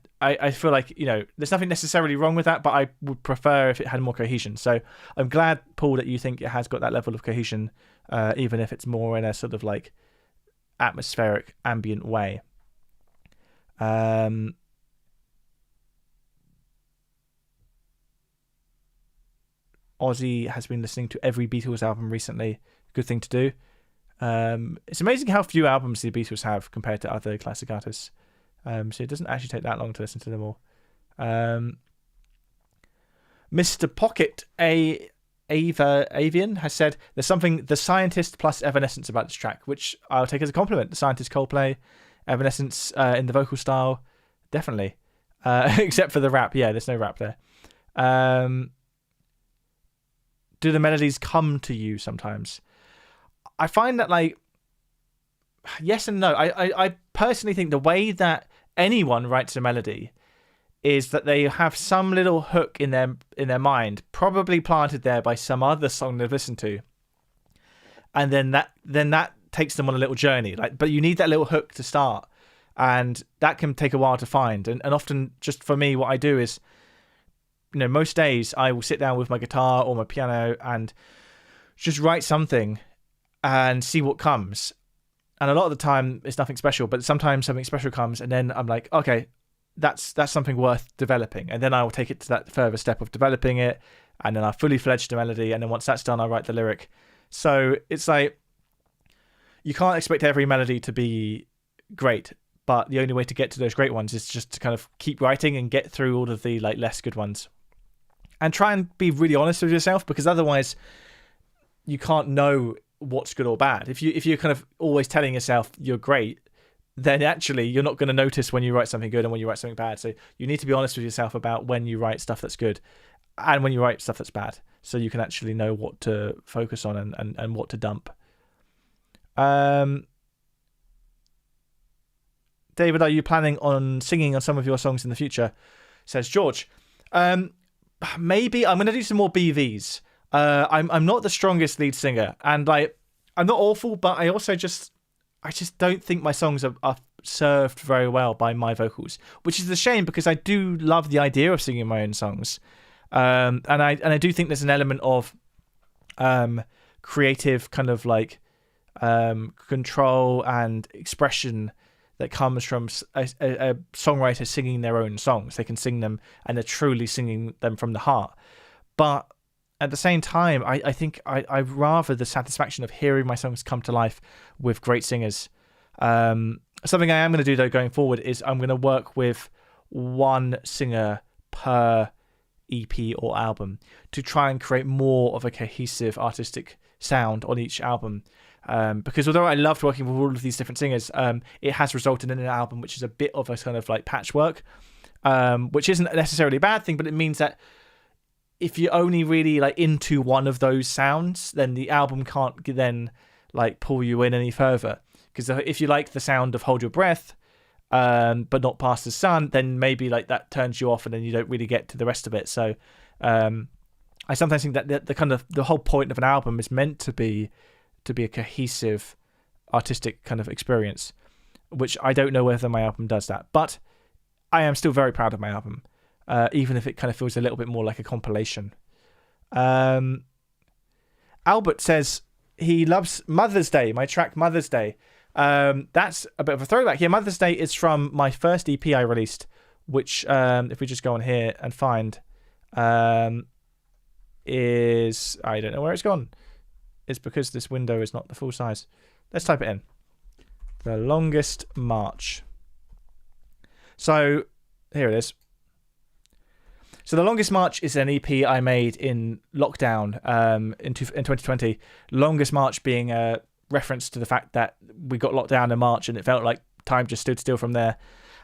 feel like, there's nothing necessarily wrong with that, but I would prefer if it had more cohesion. So I'm glad, Paul, that you think it has got that level of cohesion, even if it's more in a sort of like atmospheric, ambient way. Ozzy has been listening to every Beatles album recently. Good thing to do. It's amazing how few albums the Beatles have compared to other classic artists. So it doesn't actually take that long to listen to them all. Mr. Pocket Avian has said there's something The Scientist plus Evanescence about this track, which I'll take as a compliment. The Scientist, Coldplay, Evanescence in the vocal style, definitely. Except for the rap. Yeah, there's no rap there. Do the melodies come to you sometimes? I find that, like, yes and no. I personally think the way that anyone writes a melody is that they have some little hook in their mind, probably planted there by some other song they've listened to, and then that takes them on a little journey. But you need that little hook to start, and that can take a while to find. And often, just for me, what I do is, most days I will sit down with my guitar or my piano and just write something and see what comes. And a lot of the time it's nothing special, but sometimes something special comes, and then I'm like, okay, that's something worth developing. And then I will take it to that further step of developing it, and then I fully fledge the melody, and then once that's done, I write the lyric. So it's like, you can't expect every melody to be great, but the only way to get to those great ones is just to kind of keep writing and get through all of the like less good ones. And try and be really honest with yourself, because otherwise you can't know what's good or bad. If you're kind of always telling yourself you're great, then actually you're not going to notice when you write something good and when you write something bad. So you need to be honest with yourself about when you write stuff that's good and when you write stuff that's bad, so you can actually know what to focus on and what to dump. David, are you planning on singing on some of your songs in the future? Says George. Maybe I'm going to do some more BVs. I'm not the strongest lead singer, and I'm not awful, but I just don't think my songs are served very well by my vocals, which is a shame, because I do love the idea of singing my own songs, and I do think there's an element of creative kind of like control and expression that comes from a songwriter singing their own songs. They can sing them, and they're truly singing them from the heart. But at the same time, I think I'd rather the satisfaction of hearing my songs come to life with great singers. Something I am going to do, though, going forward, is I'm going to work with one singer per EP or album to try and create more of a cohesive artistic sound on each album. Because although I loved working with all of these different singers, it has resulted in an album which is a bit of a kind of like patchwork, which isn't necessarily a bad thing, but it means that if you're only really like into one of those sounds, then the album can't then like pull you in any further. Because if you like the sound of Hold Your Breath, but not Past the Sun, then maybe like that turns you off, and then you don't really get to the rest of it. So I sometimes think that the whole point of an album is meant to be a cohesive artistic kind of experience, which I don't know whether my album does that, but I am still very proud of my album, even if it kind of feels a little bit more like a compilation. Albert says he loves Mother's Day, my track Mother's Day. That's a bit of a throwback here. Mother's Day is from my first EP I released which if we just go on here and find is, I don't know where it's gone. It's because this window is not the full size. Let's type it in. The longest march. So here it is. So the longest march is an EP I made in lockdown in 2020. Longest march being a reference to the fact that we got locked down in March and it felt like time just stood still from there.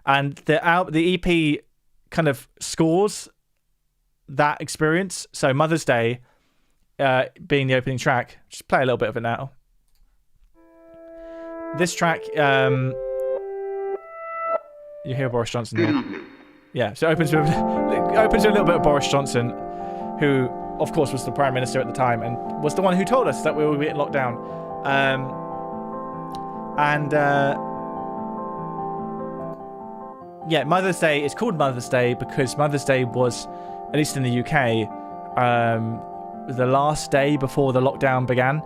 And the EP kind of scores that experience. So Mother's Day being the opening track. Just play a little bit of it now. This track, you hear Boris Johnson here. Yeah, so it opens with a little bit of Boris Johnson, who, of course, was the Prime Minister at the time and was the one who told us that we were in lockdown. Yeah, Mother's Day is called Mother's Day because Mother's Day was, at least in the UK, the last day before the lockdown began.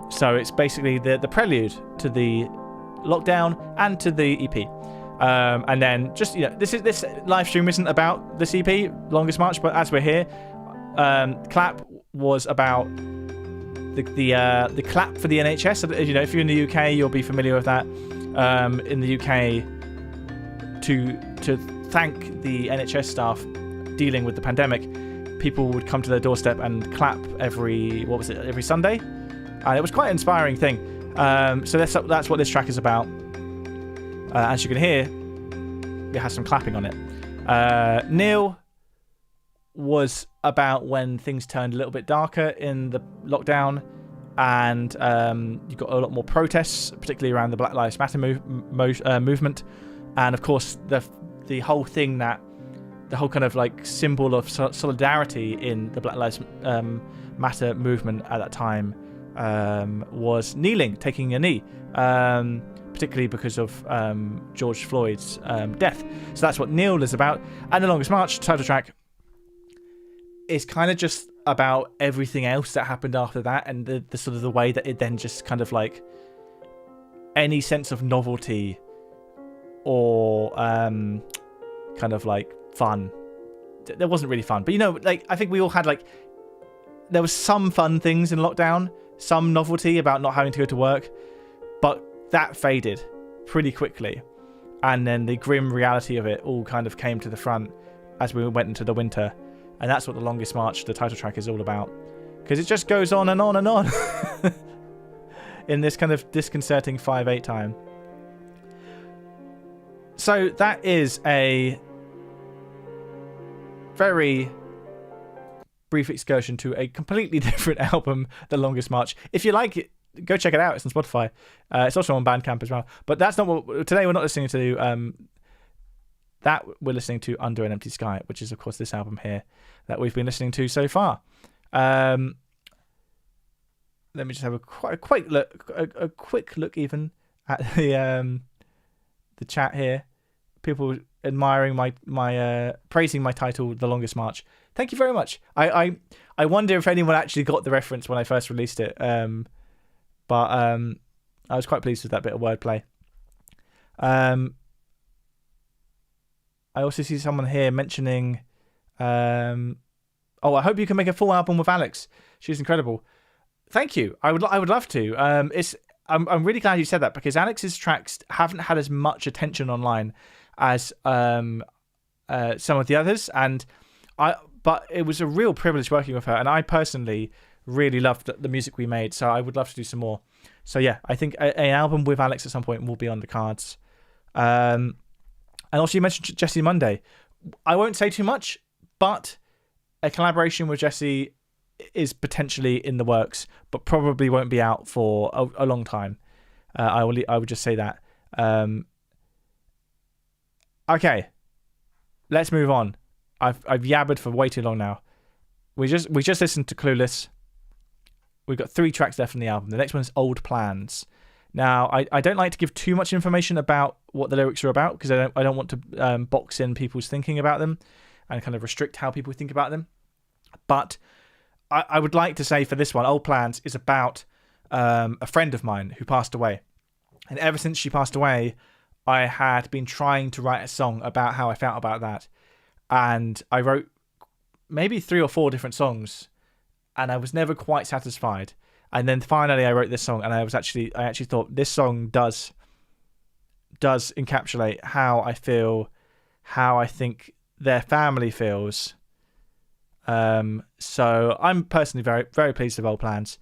So it's basically the prelude to the lockdown and to the EP. And then just, this live stream isn't about this EP, Longest March, but as we're here, clap was about the clap for the NHS. So, if you're in the UK, you'll be familiar with that. In the UK, to thank the NHS staff dealing with the pandemic, people would come to their doorstep and clap every Sunday, and it was quite an inspiring thing. So that's what this track is about. As you can hear, it has some clapping on it. Neil was about when things turned a little bit darker in the lockdown, and you got a lot more protests, particularly around the Black Lives Matter movement, and of course the whole thing that the whole kind of like symbol of solidarity in the Black Lives Matter movement at that time was kneeling, taking a knee. Particularly because of George Floyd's death. So that's what Neil is about. And The Longest March, title track, is kind of just about everything else that happened after that, and the sort of the way that it then just kind of like any sense of novelty or kind of like fun. There wasn't really fun, but I think we all had there was some fun things in lockdown, some novelty about not having to go to work, but that faded pretty quickly, and then the grim reality of it all kind of came to the front as we went into the winter, and that's what The Longest March, the title track, is all about, because it just goes on and on and on in this kind of disconcerting 5/8 time. So that is a very brief excursion to a completely different album, The Longest March. If you like it, go check it out. It's on Spotify. It's also on Bandcamp as well. But that's not what today we're not listening to. That we're listening to Under an Empty Sky, which is of course this album here that we've been listening to so far. Let me just have a quick look even at the chat here. People admiring my praising my title, The Longest March. Thank you very much. I wonder if anyone actually got the reference when I first released it. But I was quite pleased with that bit of wordplay. I also see someone here mentioning, I hope you can make a full album with Alex. She's incredible. Thank you. I would love to. I'm really glad you said that, because Alex's tracks haven't had as much attention online as some of the others, but it was a real privilege working with her, and I personally really loved the music we made, so I would love to do some more. So yeah, I think an album with Alex at some point will be on the cards. And also you mentioned Jessie Monday. I won't say too much, but a collaboration with Jessie is potentially in the works, but probably won't be out for a long time. I would just say that. Okay, let's move on. I've yabbered for way too long now. We just listened to Clueless. We've got 3 tracks left from the album. The next one is Old Plans. Now, I don't like to give too much information about what the lyrics are about, because I don't want to box in people's thinking about them and kind of restrict how people think about them. But I would like to say for this one, Old Plans is about a friend of mine who passed away. And ever since she passed away, I had been trying to write a song about how I felt about that, and I wrote maybe 3 or 4 different songs, and I was never quite satisfied. And then finally, I wrote this song, and I actually thought this song does encapsulate how I feel, how I think their family feels. So I'm personally very, very pleased with Old Plans.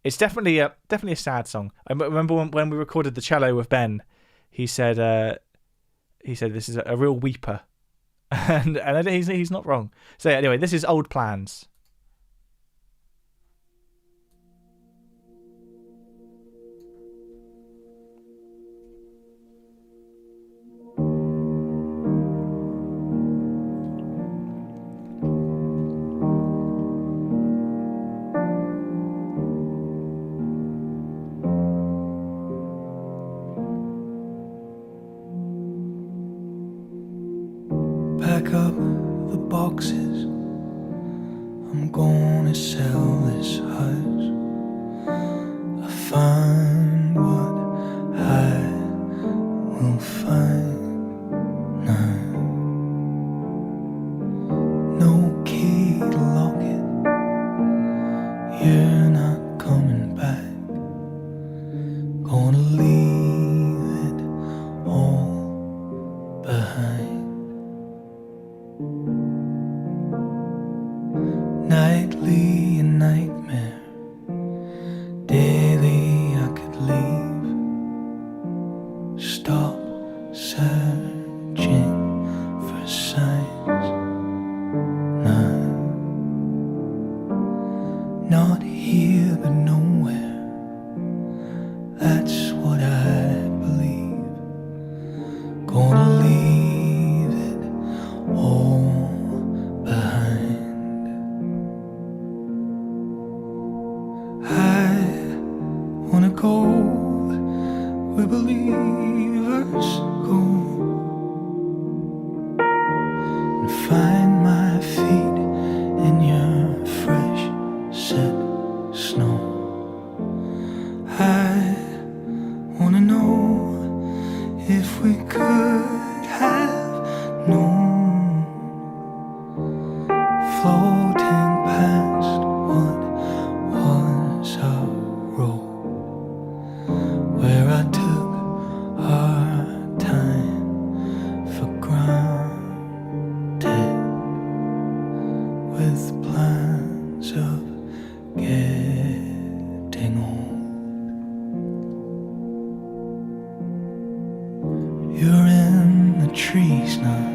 It's definitely a sad song. I remember when we recorded the cello with Ben, he said this is a real weeper, and he's not wrong. So anyway, this is Old Plans. Pack up the boxes, I'm gonna sell this house. I find what I will find now. No key to lock it, you're not coming back. Gonna leave it all behind. Nightly a nightmare, daily I could leave. Stop searching for signs now. Not here but nowhere, that's what I believe. Gonna leave it all behind. I wanna go where believers go and find my feet in your fresh set snow. I wanna know if we could have known, floating past what was our road, where I took our time for granted, with plans of getting old. You're in the trees now,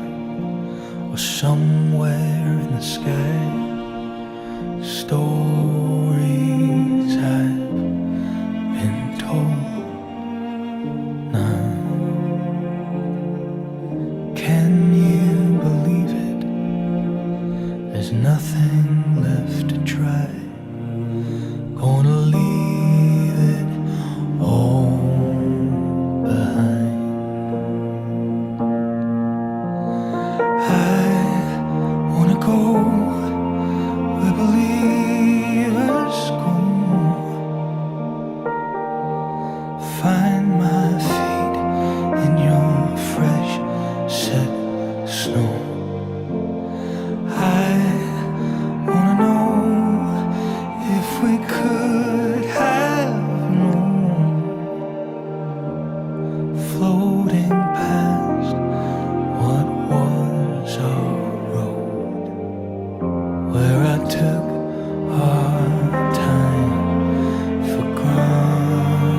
or somewhere in the sky. Stories I've been told now. Can you believe it? There's nothing left to try. Gonna leave it all behind. I wanna go where believers go, find my feet in your fresh set snow. I wanna know if we could have known, floating past what was our road, where I took our time for granted,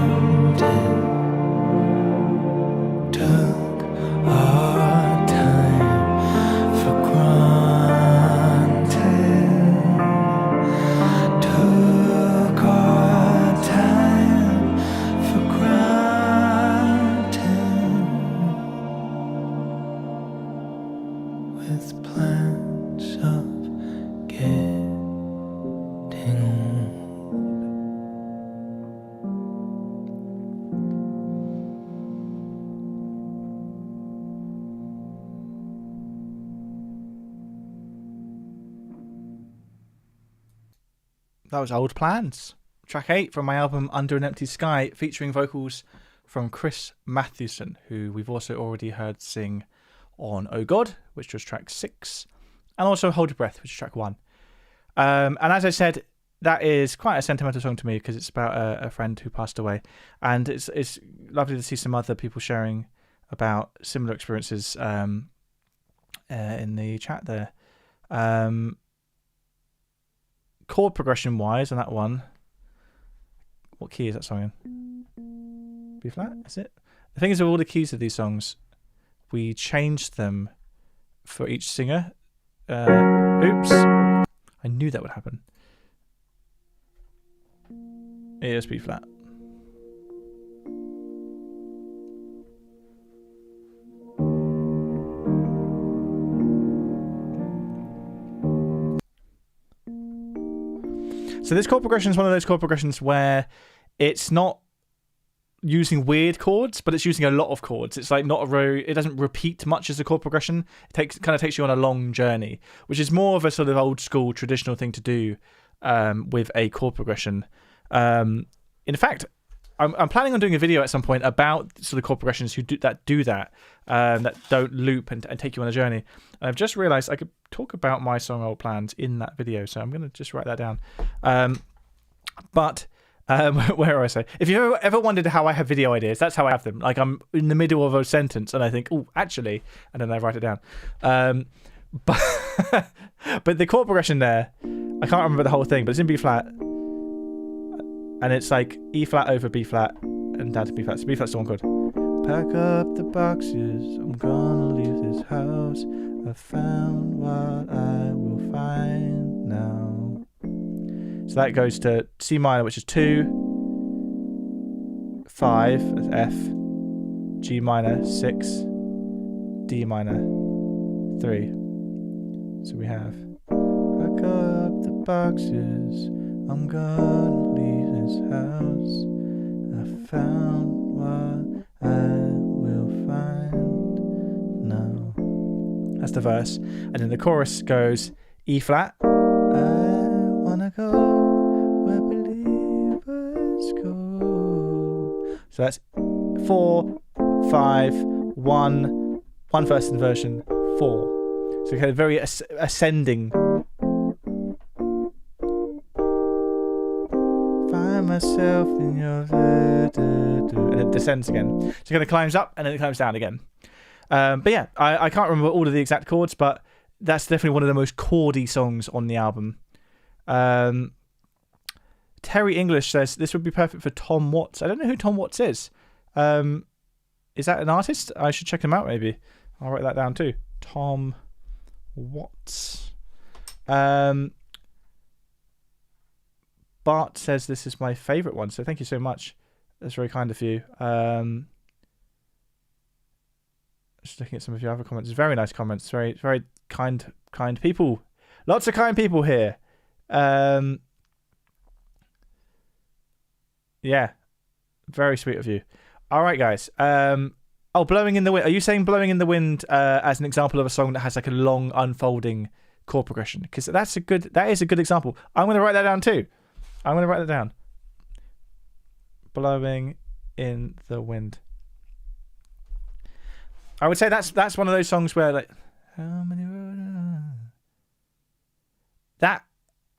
took our time for granted, took our time for granted, with plans of getting old. That was Old Plans, track 8 from my album Under an Empty Sky, featuring vocals from Chris Mathewson, who we've also already heard sing on Oh God, which was track 6, and also Hold Your Breath, which is track 1. And as I said, that is quite a sentimental song to me because it's about a friend who passed away, and it's lovely to see some other people sharing about similar experiences in the chat there. Chord progression wise on that one, what key is that song in? B flat, is it? The thing is, with all the keys of these songs, we changed them for each singer. Oops, I knew that would happen. It is B flat. So this chord progression is one of those chord progressions where it's not using weird chords, but it's using a lot of chords. It's like not a row. It doesn't repeat much as a chord progression. It kind of takes you on a long journey, which is more of a sort of old school traditional thing to do with a chord progression. In fact, I'm planning on doing a video at some point about sort of chord progressions who do that don't loop and take you on a journey. And I've just realised I could talk about my song Old Plans in that video, so I'm going to just write that down. Where I say, if you ever wondered how I have video ideas, that's how I have them. Like I'm in the middle of a sentence and I think, oh, actually, and then I write it down. But the chord progression there, I can't remember the whole thing, but it's in B flat. And it's like E flat over B flat and down to B flat. So B flat's the one chord. Pack up the boxes, I'm gonna leave this house. I found what I will find now. So that goes to C minor, which is 2, 5, that's F, G minor, 6, D minor, 3. So we have pack up the boxes, I'm gonna leave this house. I found what I will find now. That's the verse. And then the chorus goes E flat. I wanna go where believers go. So that's 4, 5, 1, one verse inversion, 4. So kind of very ascending. Find myself in your and it descends again. So it kind of climbs up and then it climbs down again. But yeah, I can't remember all of the exact chords, but that's definitely one of the most chordy songs on the album. Terry English says this would be perfect for Tom Watts. I don't know who Tom Watts is. Is that an artist? I should check him out maybe. I'll write that down too. Tom Watts. Bart says this is my favourite one, so thank you so much. That's very kind of you. Just looking at some of your other comments. Very nice comments. Very, very kind people. Lots of kind people here. Yeah, very sweet of you. All right, guys. Blowing in the Wind. Are you saying Blowing in the Wind as an example of a song that has like a long unfolding chord progression? Because that is a good example. I'm going to write that down too. I'm going to write that down. Blowing in the Wind. I would say that's one of those songs where like how many that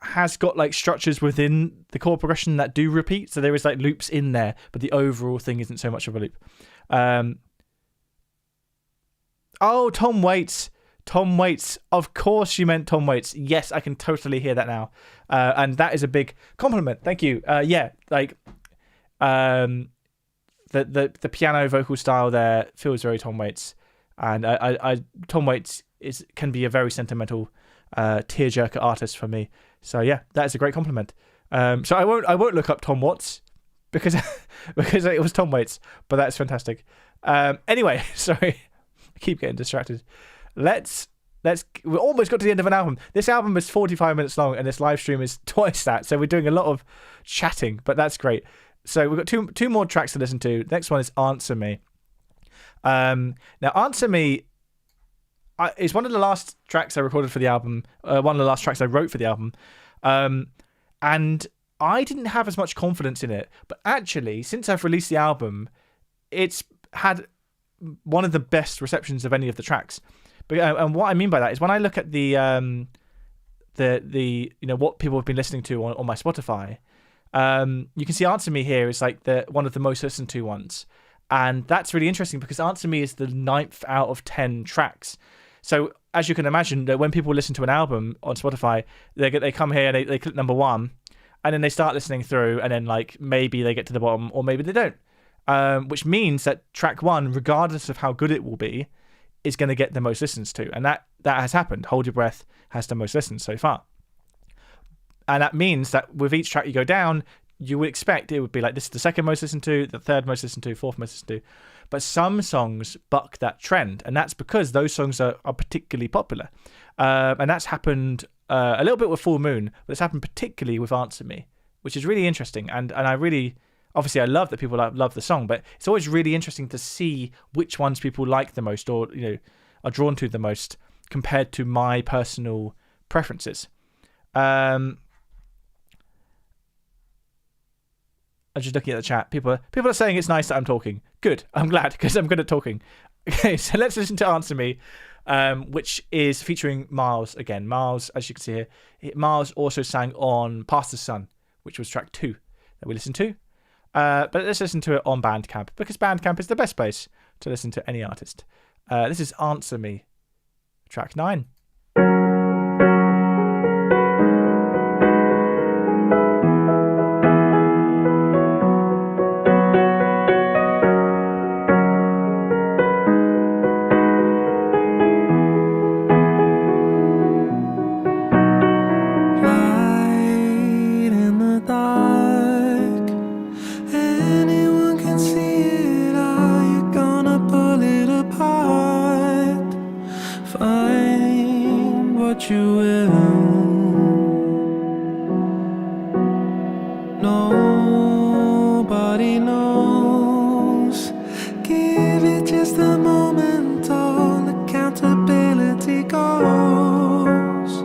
has got like structures within the chord progression that do repeat, so there is like loops in there, but the overall thing isn't so much of a loop. Tom Waits. Tom Waits. Of course you meant Tom Waits. Yes, I can totally hear that now. And that is a big compliment. Thank you. Yeah, like the piano vocal style there feels very Tom Waits. And Tom Waits can be a very sentimental tearjerker artist for me. So yeah, that is a great compliment. So I won't look up Tom Watts because it was Tom Waits, but that's fantastic. Anyway, sorry. I keep getting distracted. We almost got to the end of an album. This album is 45 minutes long and this live stream is twice that. So we're doing a lot of chatting, but that's great. So we've got two more tracks to listen to. Next one is Answer Me. Now Answer Me is one of the last tracks I recorded for the album. One of the last tracks I wrote for the album. And I didn't have as much confidence in it, but actually since I've released the album, it's had one of the best receptions of any of the tracks. And what I mean by that is when I look at the what people have been listening to on my Spotify, you can see Answer Me here is like one of the most listened to ones. And that's really interesting because Answer Me is the 9th out of 10 tracks. So as you can imagine, that when people listen to an album on Spotify, they come here and they click number 1, and then they start listening through, and then like maybe they get to the bottom or maybe they don't. Which means that track 1, regardless of how good it will be, is going to get the most listens to. And that has happened. Hold Your Breath has the most listens so far. And that means that with each track you go down, you would expect it would be like this is the second most listened to, the third most listened to, fourth most listened to. But some songs buck that trend. And that's because those songs are particularly popular. And that's happened a little bit with Full Moon, but it's happened particularly with Answer Me, which is really interesting. And I really, obviously I love that people love the song, but it's always really interesting to see which ones people like the most or, are drawn to the most compared to my personal preferences. I'm just looking at the chat. People are saying it's nice that I'm talking. Good. I'm glad because I'm good at talking. Okay, so let's listen to Answer Me, which is featuring Miles again. Miles, as you can see here, Miles also sang on Past the Sun, which was track 2 that we listened to. But let's listen to it on Bandcamp because Bandcamp is the best place to listen to any artist. This is Answer Me, track 9. You will. Nobody knows. Give it just a moment. All accountability goes.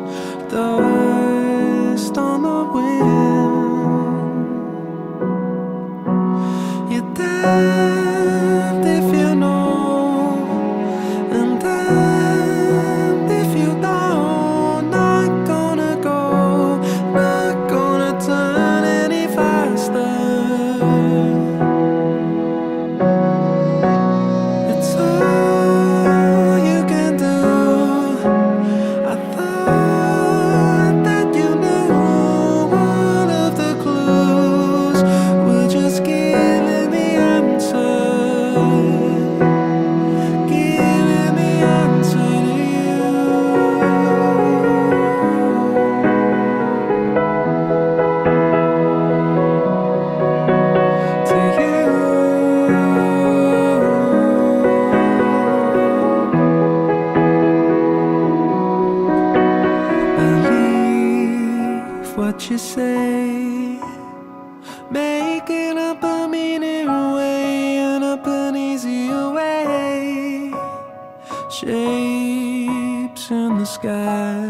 Dust on the wind. You're damned if you know, and damned if you don't. What you say, making up a meaner way and up an easier way, shapes in the sky,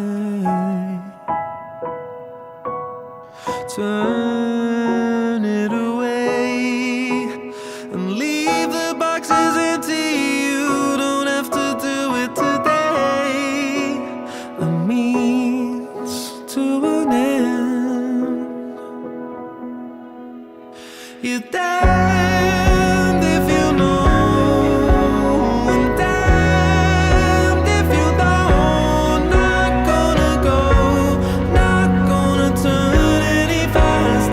turn it away and leave the boxes empty. You don't have to do it today. The means to an end. You're damned if you know, and damned if you don't. Not gonna go, not gonna turn any faster.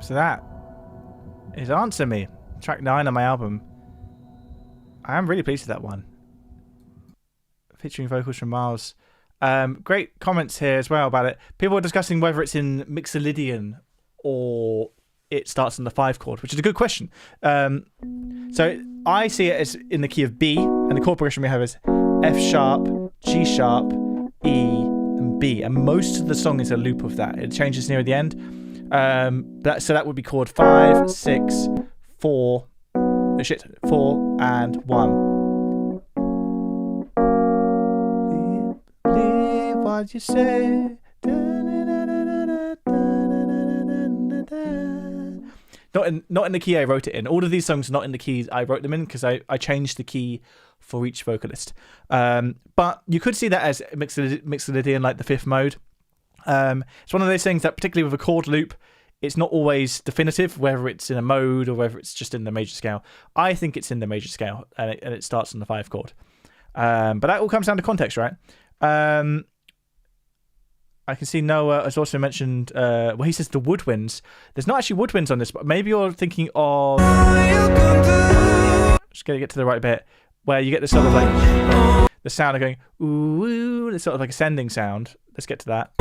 So that is Answer Me, track 9 on my album. I am really pleased with that one. Featuring vocals from Miles. Great comments here as well about it. People are discussing whether it's in Mixolydian or it starts on the 5 chord, which is a good question. So I see it as in the key of B, and the chord progression we have is F sharp, G sharp, E, and B. And most of the song is a loop of that. It changes near the end. So that would be chord 5, 6, 4, 4, and 1. Believe what you say. Not in the key I wrote it in. All of these songs are not in the keys I wrote them in because I changed the key for each vocalist. But you could see that as Mixolydian, like the 5th mode. It's one of those things that, particularly with a chord loop, it's not always definitive whether it's in a mode or whether it's just in the major scale. I think it's in the major scale and it starts on the 5 chord. But that all comes down to context, right? I can see Noah has also mentioned, he says the woodwinds. There's not actually woodwinds on this, but maybe you're thinking of... Just going to get to the right bit, where you get this sort of like, the sound of going, ooh, ooh, it's sort of like ascending sound. Let's get to that.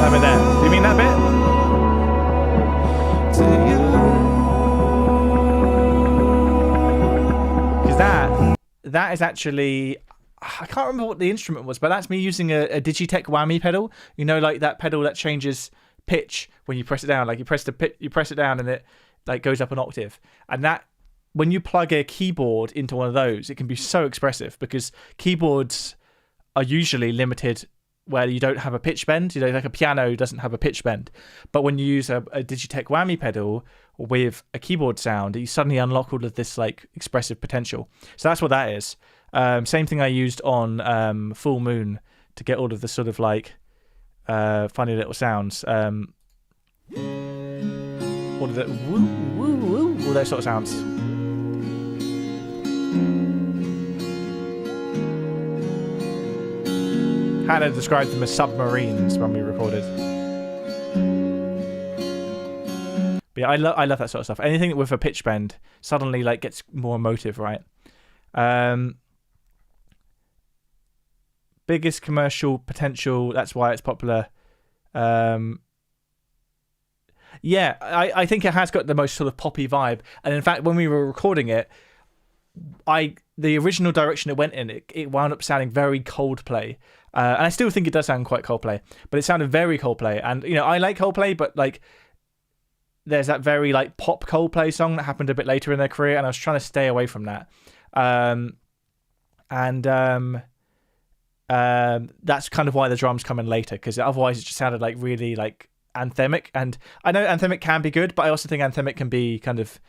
That bit there. Do you mean that bit? That is actually, I can't remember what the instrument was, but that's me using a Digitech whammy pedal. You know, like that pedal that changes pitch when you press it down. Like you press it down and it like goes up an octave. And that, when you plug a keyboard into one of those, it can be so expressive because keyboards are usually limited where you don't have a pitch bend. You know, like a piano doesn't have a pitch bend. But when you use a Digitech whammy pedal with a keyboard sound, you suddenly unlock all of this like expressive potential. So that's what that is. Same thing I used on Full Moon to get all of the sort of like funny little sounds. All of the woo, woo, woo, all those sort of sounds. Hannah described them as submarines when we recorded. But yeah, I love that sort of stuff. Anything with a pitch bend suddenly like gets more emotive, right? Biggest commercial potential. That's why it's popular. Yeah, I think it has got the most sort of poppy vibe. And in fact, when we were recording it, the original direction it went in, it wound up sounding very Coldplay. And I still think it does sound quite Coldplay, but it sounded very Coldplay. And, you know, I like Coldplay, but like there's that very like pop Coldplay song that happened a bit later in their career, and I was trying to stay away from that. That's kind of why the drums come in later, because otherwise it just sounded like really like anthemic. And I know anthemic can be good, but I also think anthemic can be kind of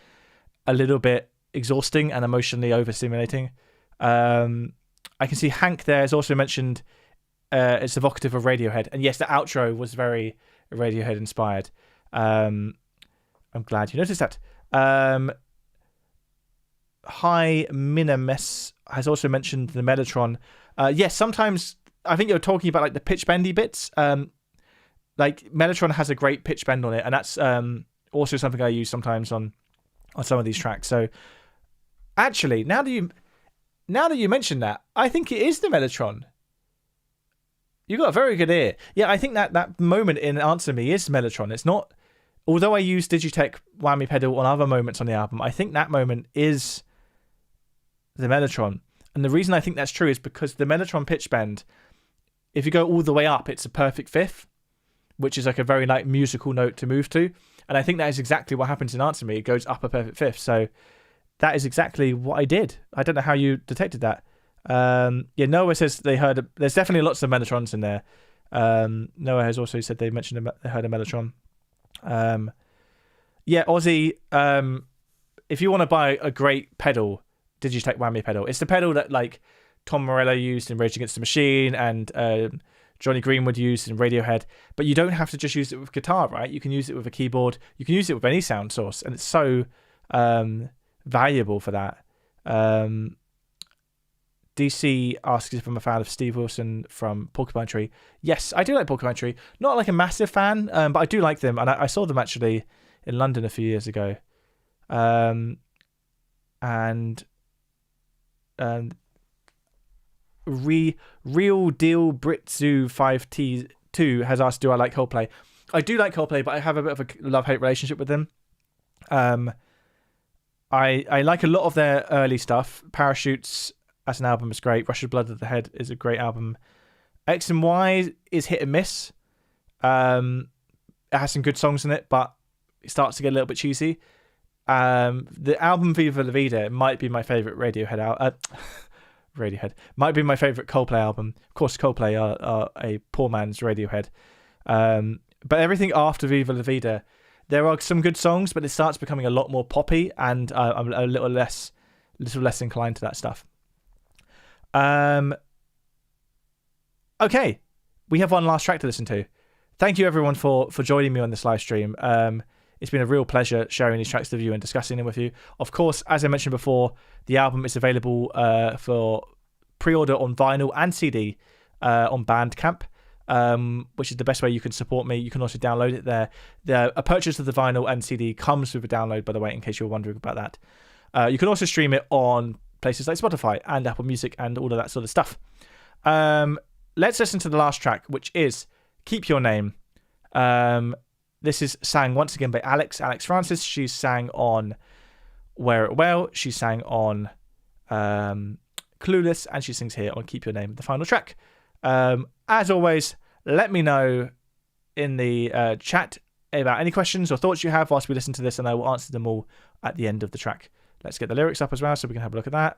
a little bit exhausting and emotionally overstimulating. I can see Hank there has also mentioned it's evocative of Radiohead, and yes, the outro was very Radiohead inspired. I'm glad you noticed that. Hi Minimes has also mentioned the Mellotron. Yes, sometimes I think you're talking about like the pitch bendy bits. Like Mellotron has a great pitch bend on it, and that's also something I use sometimes on some of these tracks. So actually, now that you mention that, I think it is the Mellotron. You got a very good ear. Yeah, I think that moment in Answer Me is Mellotron. It's not, although I use Digitech whammy pedal on other moments on the album, I think that moment is the Mellotron. And the reason I think that's true is because the Mellotron pitch bend, if you go all the way up, it's a perfect fifth, which is like a very like musical note to move to. And I think that is exactly what happens in Answer Me. It goes up a perfect fifth. So that is exactly what I did. I don't know how you detected that. Yeah, Noah says they heard. There's definitely lots of Mellotrons in there. Noah has also said they mentioned they heard a Mellotron. Yeah, Ozzy. If you want to buy a great pedal, Digitech whammy pedal, it's the pedal that like Tom Morello used in Rage Against the Machine and Johnny Greenwood used in Radiohead. But you don't have to just use it with guitar, right? You can use it with a keyboard. You can use it with any sound source, and it's so valuable for that. DC asks if I'm a fan of Steve Wilson from Porcupine Tree. Yes, I do like Porcupine Tree. Not like a massive fan, but I do like them. And I saw them actually in London a few years ago. Real Deal Britzu 5T2 has asked, do I like Coldplay? I do like Coldplay, but I have a bit of a love-hate relationship with them. I like a lot of their early stuff. Parachutes as an album is great. Rush of Blood to the Head is a great album. X and Y is hit and miss. It has some good songs in it, but it starts to get a little bit cheesy. The album Viva La Vida might be my favourite Radiohead. Might be my favourite Coldplay album. Of course, Coldplay are a poor man's Radiohead. But everything after Viva La Vida, there are some good songs, but it starts becoming a lot more poppy, and I'm a little less inclined to that stuff. Okay, we have one last track to listen to. Thank you everyone for joining me on this live stream. It's been a real pleasure sharing these tracks with you and discussing them with you. Of course, as I mentioned before, the album is available for pre-order on vinyl and CD on Bandcamp, which is the best way you can support me. You can also download it there. A purchase of the vinyl and CD comes with a download, by the way, in case you're wondering about that. You can also stream it on places like Spotify and Apple Music and all of that sort of stuff. Let's listen to the last track, which is Keep Your Name. This is sang once again by Alex Francis. She sang on Wear It Well. She sang on Clueless, and she sings here on Keep Your Name, the final track. As always, let me know in the chat about any questions or thoughts you have whilst we listen to this, and I will answer them all at the end of the track. Let's get the lyrics up as well so we can have a look at that.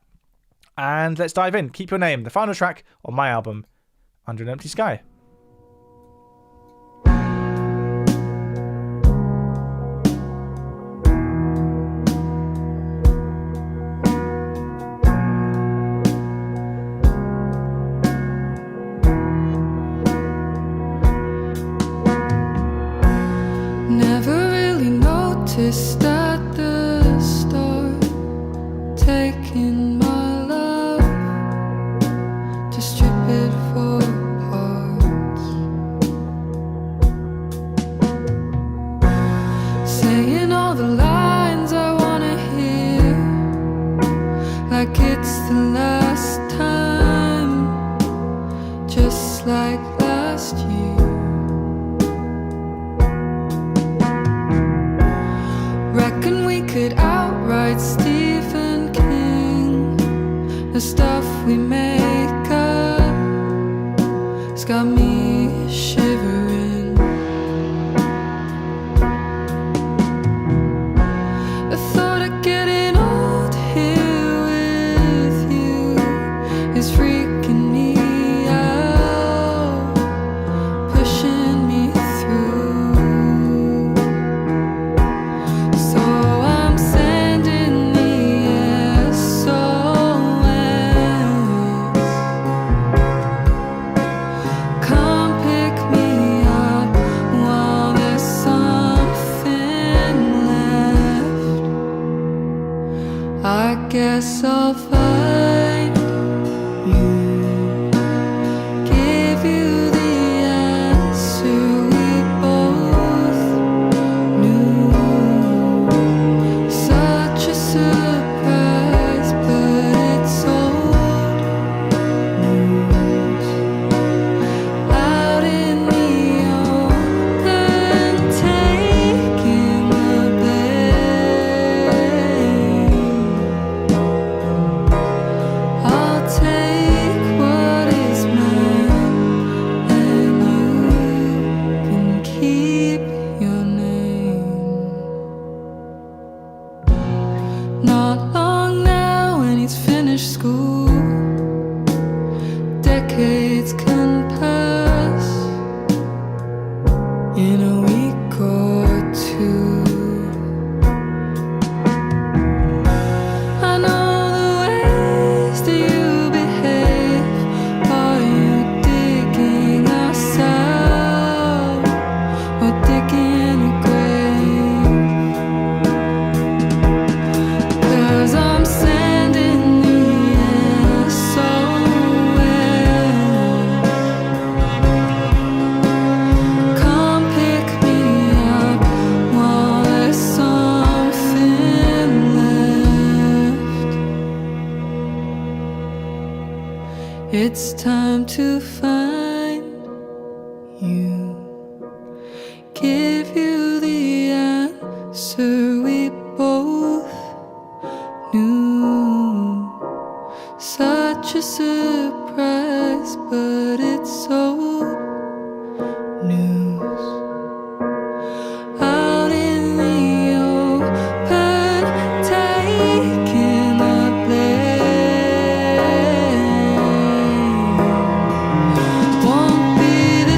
And let's dive in. Keep Your Name, the final track on my album, Under an Empty Sky. Never really noticed at the start, taking my love to strip it for parts, saying all the lines I wanna hear, like it's the last time, just like last year. Reckon we could outright Stephen King. The stuff we make up has got me shivering. The thought of getting old here with you is freaking me out, pushing me through. So I'm sending the SOS. Come It's time to find you, give you the answer we both knew. Such a surprise, but it's old news. Out in the open, taking the blame, won't be the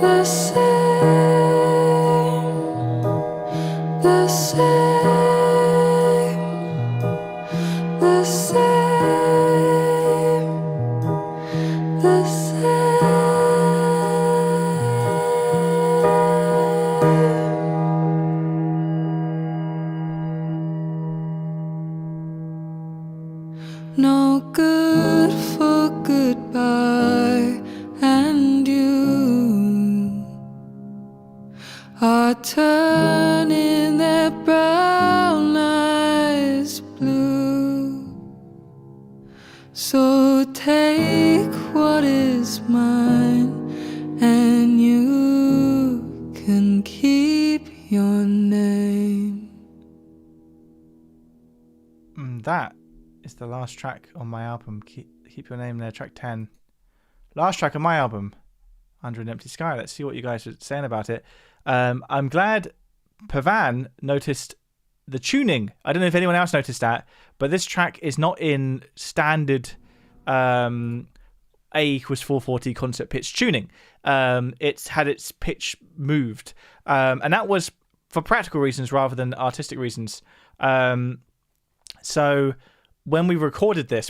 the same, the same, the same, the same. No good for goodbye, and you are turning their brown eyes blue. So take what is mine, and you can keep your name. That is the last track on my album. Keep Your Name there, track 10. Last track on my album, Under an Empty Sky. Let's see what you guys are saying about it. I'm glad Pavan noticed the tuning. I don't know if anyone else noticed that, but this track is not in standard A equals 440 concert pitch tuning. It's had its pitch moved, and that was for practical reasons rather than artistic reasons. So when we recorded the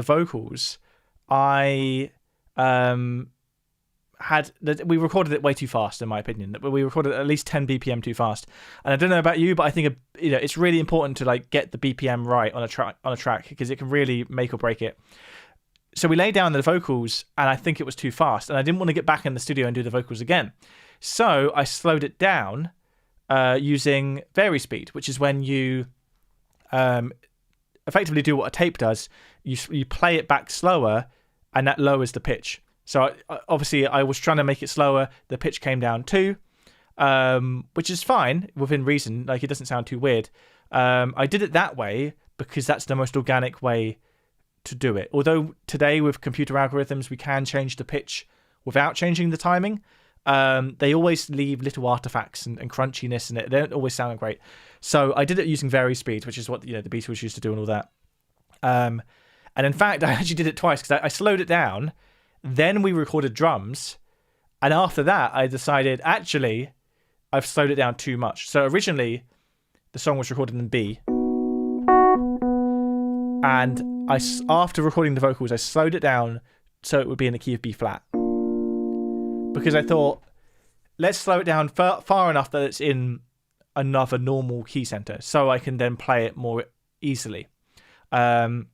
vocals, we recorded it way too fast, in my opinion. We recorded at least 10 BPM too fast. And I don't know about you, but I think it's really important to like get the BPM right on a track because it can really make or break it. So we laid down the vocals, and I think it was too fast, and I didn't want to get back in the studio and do the vocals again. So I slowed it down using vari speed, which is when you effectively do what a tape does. You play it back slower, and that lowers the pitch. So obviously I was trying to make it slower. The pitch came down too, which is fine within reason. Like, it doesn't sound too weird. I did it that way because that's the most organic way to do it. Although today with computer algorithms, we can change the pitch without changing the timing. They always leave little artifacts and crunchiness in it. They don't always sound great. So I did it using vari speed, which is what the Beatles used to do and all that. And in fact, I actually did it twice because I slowed it down. Then we recorded drums. And after that, I decided, actually, I've slowed it down too much. So originally, the song was recorded in B. And after recording the vocals, I slowed it down so it would be in the key of B flat. Because I thought, let's slow it down far enough that it's in another normal key center, so I can then play it more easily. But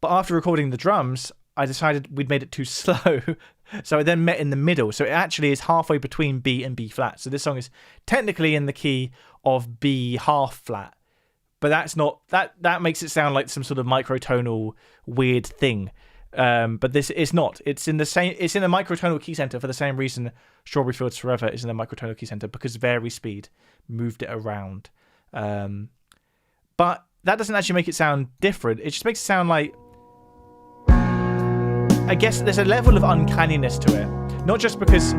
after recording the drums, I decided we'd made it too slow, so it then met in the middle. So it actually is halfway between B and B flat. So this song is technically in the key of B half flat, but that's not that makes it sound like some sort of microtonal weird thing. But this is not. It's in the same. It's in a microtonal key center for the same reason Strawberry Fields Forever is in a microtonal key center, because vari speed moved it around. But that doesn't actually make it sound different. It just makes it sound like, I guess there's a level of uncanniness to it. Not just because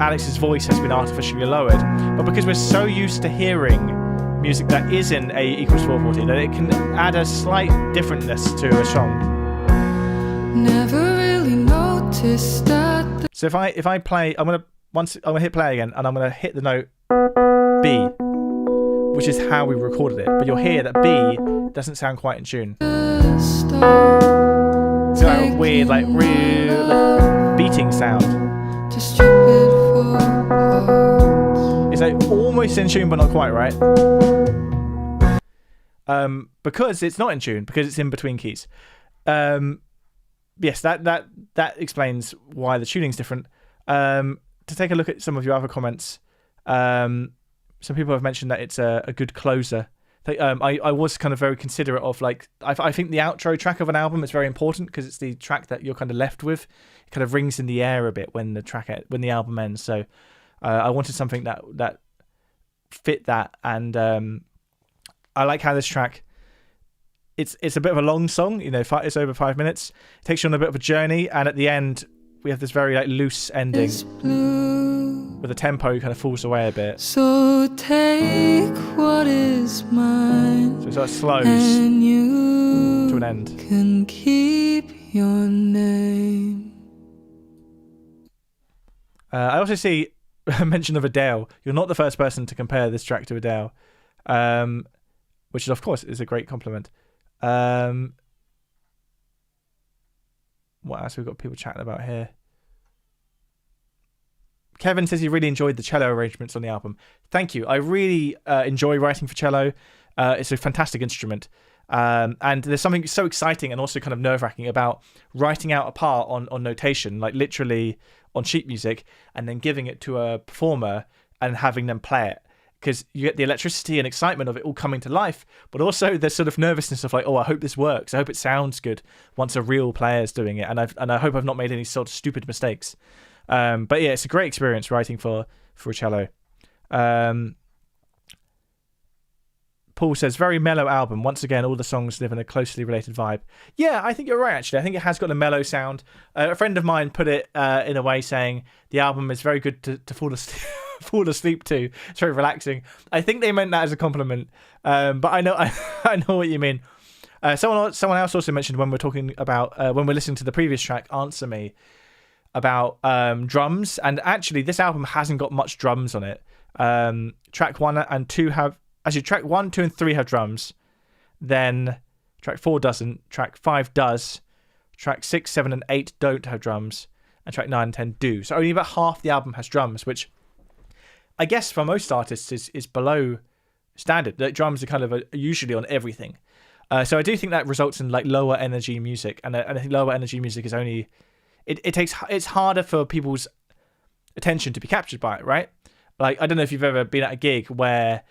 Alex's voice has been artificially lowered, but because we're so used to hearing music that is in A equals 440 that it can add a slight differentness to a song. Never really noticed that. So if I play, I'm gonna hit play again, and I'm gonna hit the note B, which is how we recorded it. But you'll hear that B doesn't sound quite in tune. It's like a weird, like real beating sound. almost in tune, but not quite, right? Because it's not in tune, because it's in between keys. Yes, that explains why the tuning's different. To take a look at some of your other comments, some people have mentioned that it's a good closer. I was kind of very considerate of, like, I think the outro track of an album is very important because it's the track that you're kind of left with. It kind of rings in the air a bit when the album ends. So I wanted something that fit that, and I like how this track. It's a bit of a long song, you know. It's over 5 minutes. It takes you on a bit of a journey, and at the end we have this very like loose ending where the tempo kind of falls away a bit. So take what is mine, So it sort of slows and you to an end. can keep your name. I also see a mention of Adele. You're not the first person to compare this track to Adele, which is, of course, is a great compliment. What else have we got people chatting about here? Kevin says he really enjoyed the cello arrangements on the album. Thank you. I really enjoy writing for cello. It's a fantastic instrument. And there's something so exciting and also kind of nerve-wracking about writing out a part on notation, like literally on sheet music, and then giving it to a performer and having them play it. Because you get the electricity and excitement of it all coming to life, but also the sort of nervousness of like, oh, I hope this works. I hope it sounds good once a real player's doing it, and I hope I've not made any sort of stupid mistakes. But yeah, it's a great experience writing for a cello. Paul says, very mellow album. Once again, all the songs live in a closely related vibe. Yeah, I think you're right, actually. I think it has got a mellow sound. A friend of mine put it in a way saying the album is very good to fall asleep. Fall asleep to. It's very relaxing. I think they meant that as a compliment, but I know what you mean. Someone else also mentioned when we're talking about when we're listening to the previous track, "Answer Me," about drums, and actually this album hasn't got much drums on it. Track 1 and 2 have track 1, 2, and 3 have drums. Then track 4 doesn't. Track 5 does. Track 6, 7, and 8 don't have drums, and track 9 and 10 do. So only about half the album has drums, which I guess for most artists is below standard. The drums are kind of usually on everything. So I do think that results in like lower energy music, and I think lower energy music is only it's harder for people's attention to be captured by it, right? Like, I don't know if you've ever been at a gig where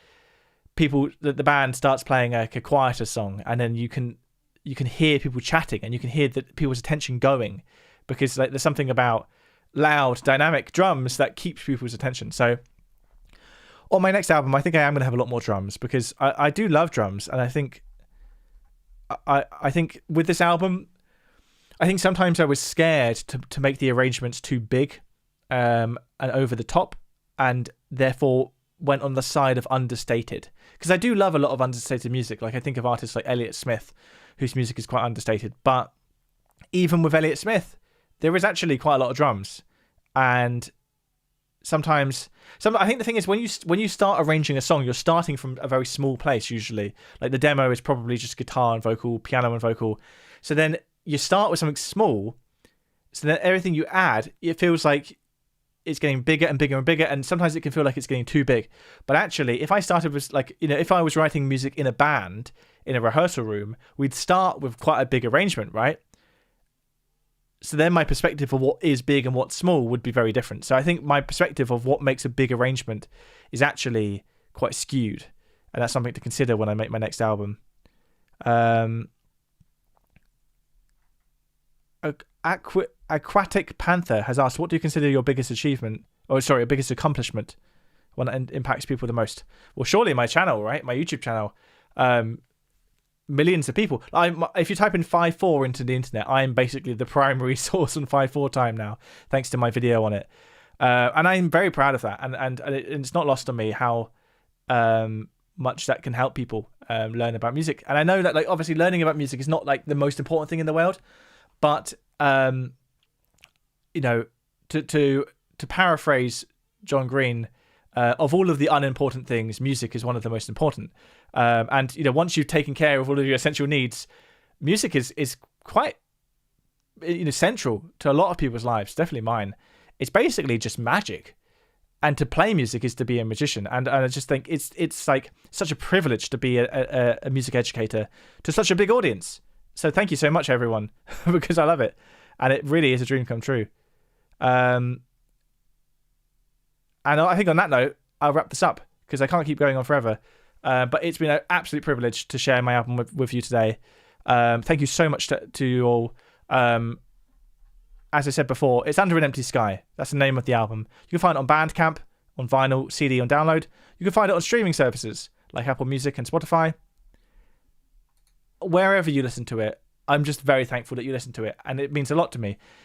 the band starts playing a quieter song, and then you can hear people chatting, and you can hear people's attention going, because like there's something about loud dynamic drums that keeps people's attention. So on my next album, I think I am going to have a lot more drums, because I do love drums, and I think with this album, I think sometimes I was scared to make the arrangements too big and over the top, and therefore went on the side of understated. Because I do love a lot of understated music. Like, I think of artists like Elliott Smith, whose music is quite understated. But even with Elliott Smith, there is actually quite a lot of drums, and I think the thing is, when you start arranging a song, you're starting from a very small place usually. Like, the demo is probably just guitar and vocal, piano and vocal. So then you start with something small. So then everything you add, it feels like it's getting bigger and bigger and bigger, and sometimes it can feel like it's getting too big. But actually, if I started with, like, you know, if I was writing music in a band, in a rehearsal room, we'd start with quite a big arrangement, right? So then my perspective of what is big and what's small would be very different. So I think my perspective of what makes a big arrangement is actually quite skewed. And that's something to consider when I make my next album. Aquatic Panther has asked, what do you consider your biggest achievement? Your biggest accomplishment? One that impacts people the most? Well, surely my channel, right? My YouTube channel. Millions of people. If you type in 5-4 into the internet, I'm basically the primary source on 5-4 time now, thanks to my video on it. And I'm very proud of that. And it's not lost on me how much that can help people learn about music. And I know that, like, obviously learning about music is not like the most important thing in the world, but you know, to paraphrase John Green, of all of the unimportant things, music is one of the most important. And, you know, once you've taken care of all of your essential needs, music is quite, you know, central to a lot of people's lives, definitely mine. It's basically just magic. and to play music is to be a magician. And I just think it's like such a privilege to be a music educator to such a big audience. So thank you so much, everyone, because I love it. And it really is a dream come true. And I think on that note, I'll wrap this up because I can't keep going on forever. But it's been an absolute privilege to share my album with you today. Thank you so much to you all. As I said before, it's Under an Empty Sky. That's the name of the album. You can find it on Bandcamp, on vinyl, CD, on download. You can find it on streaming services like Apple Music and Spotify. Wherever you listen to it, I'm just very thankful that you listen to it, and it means a lot to me.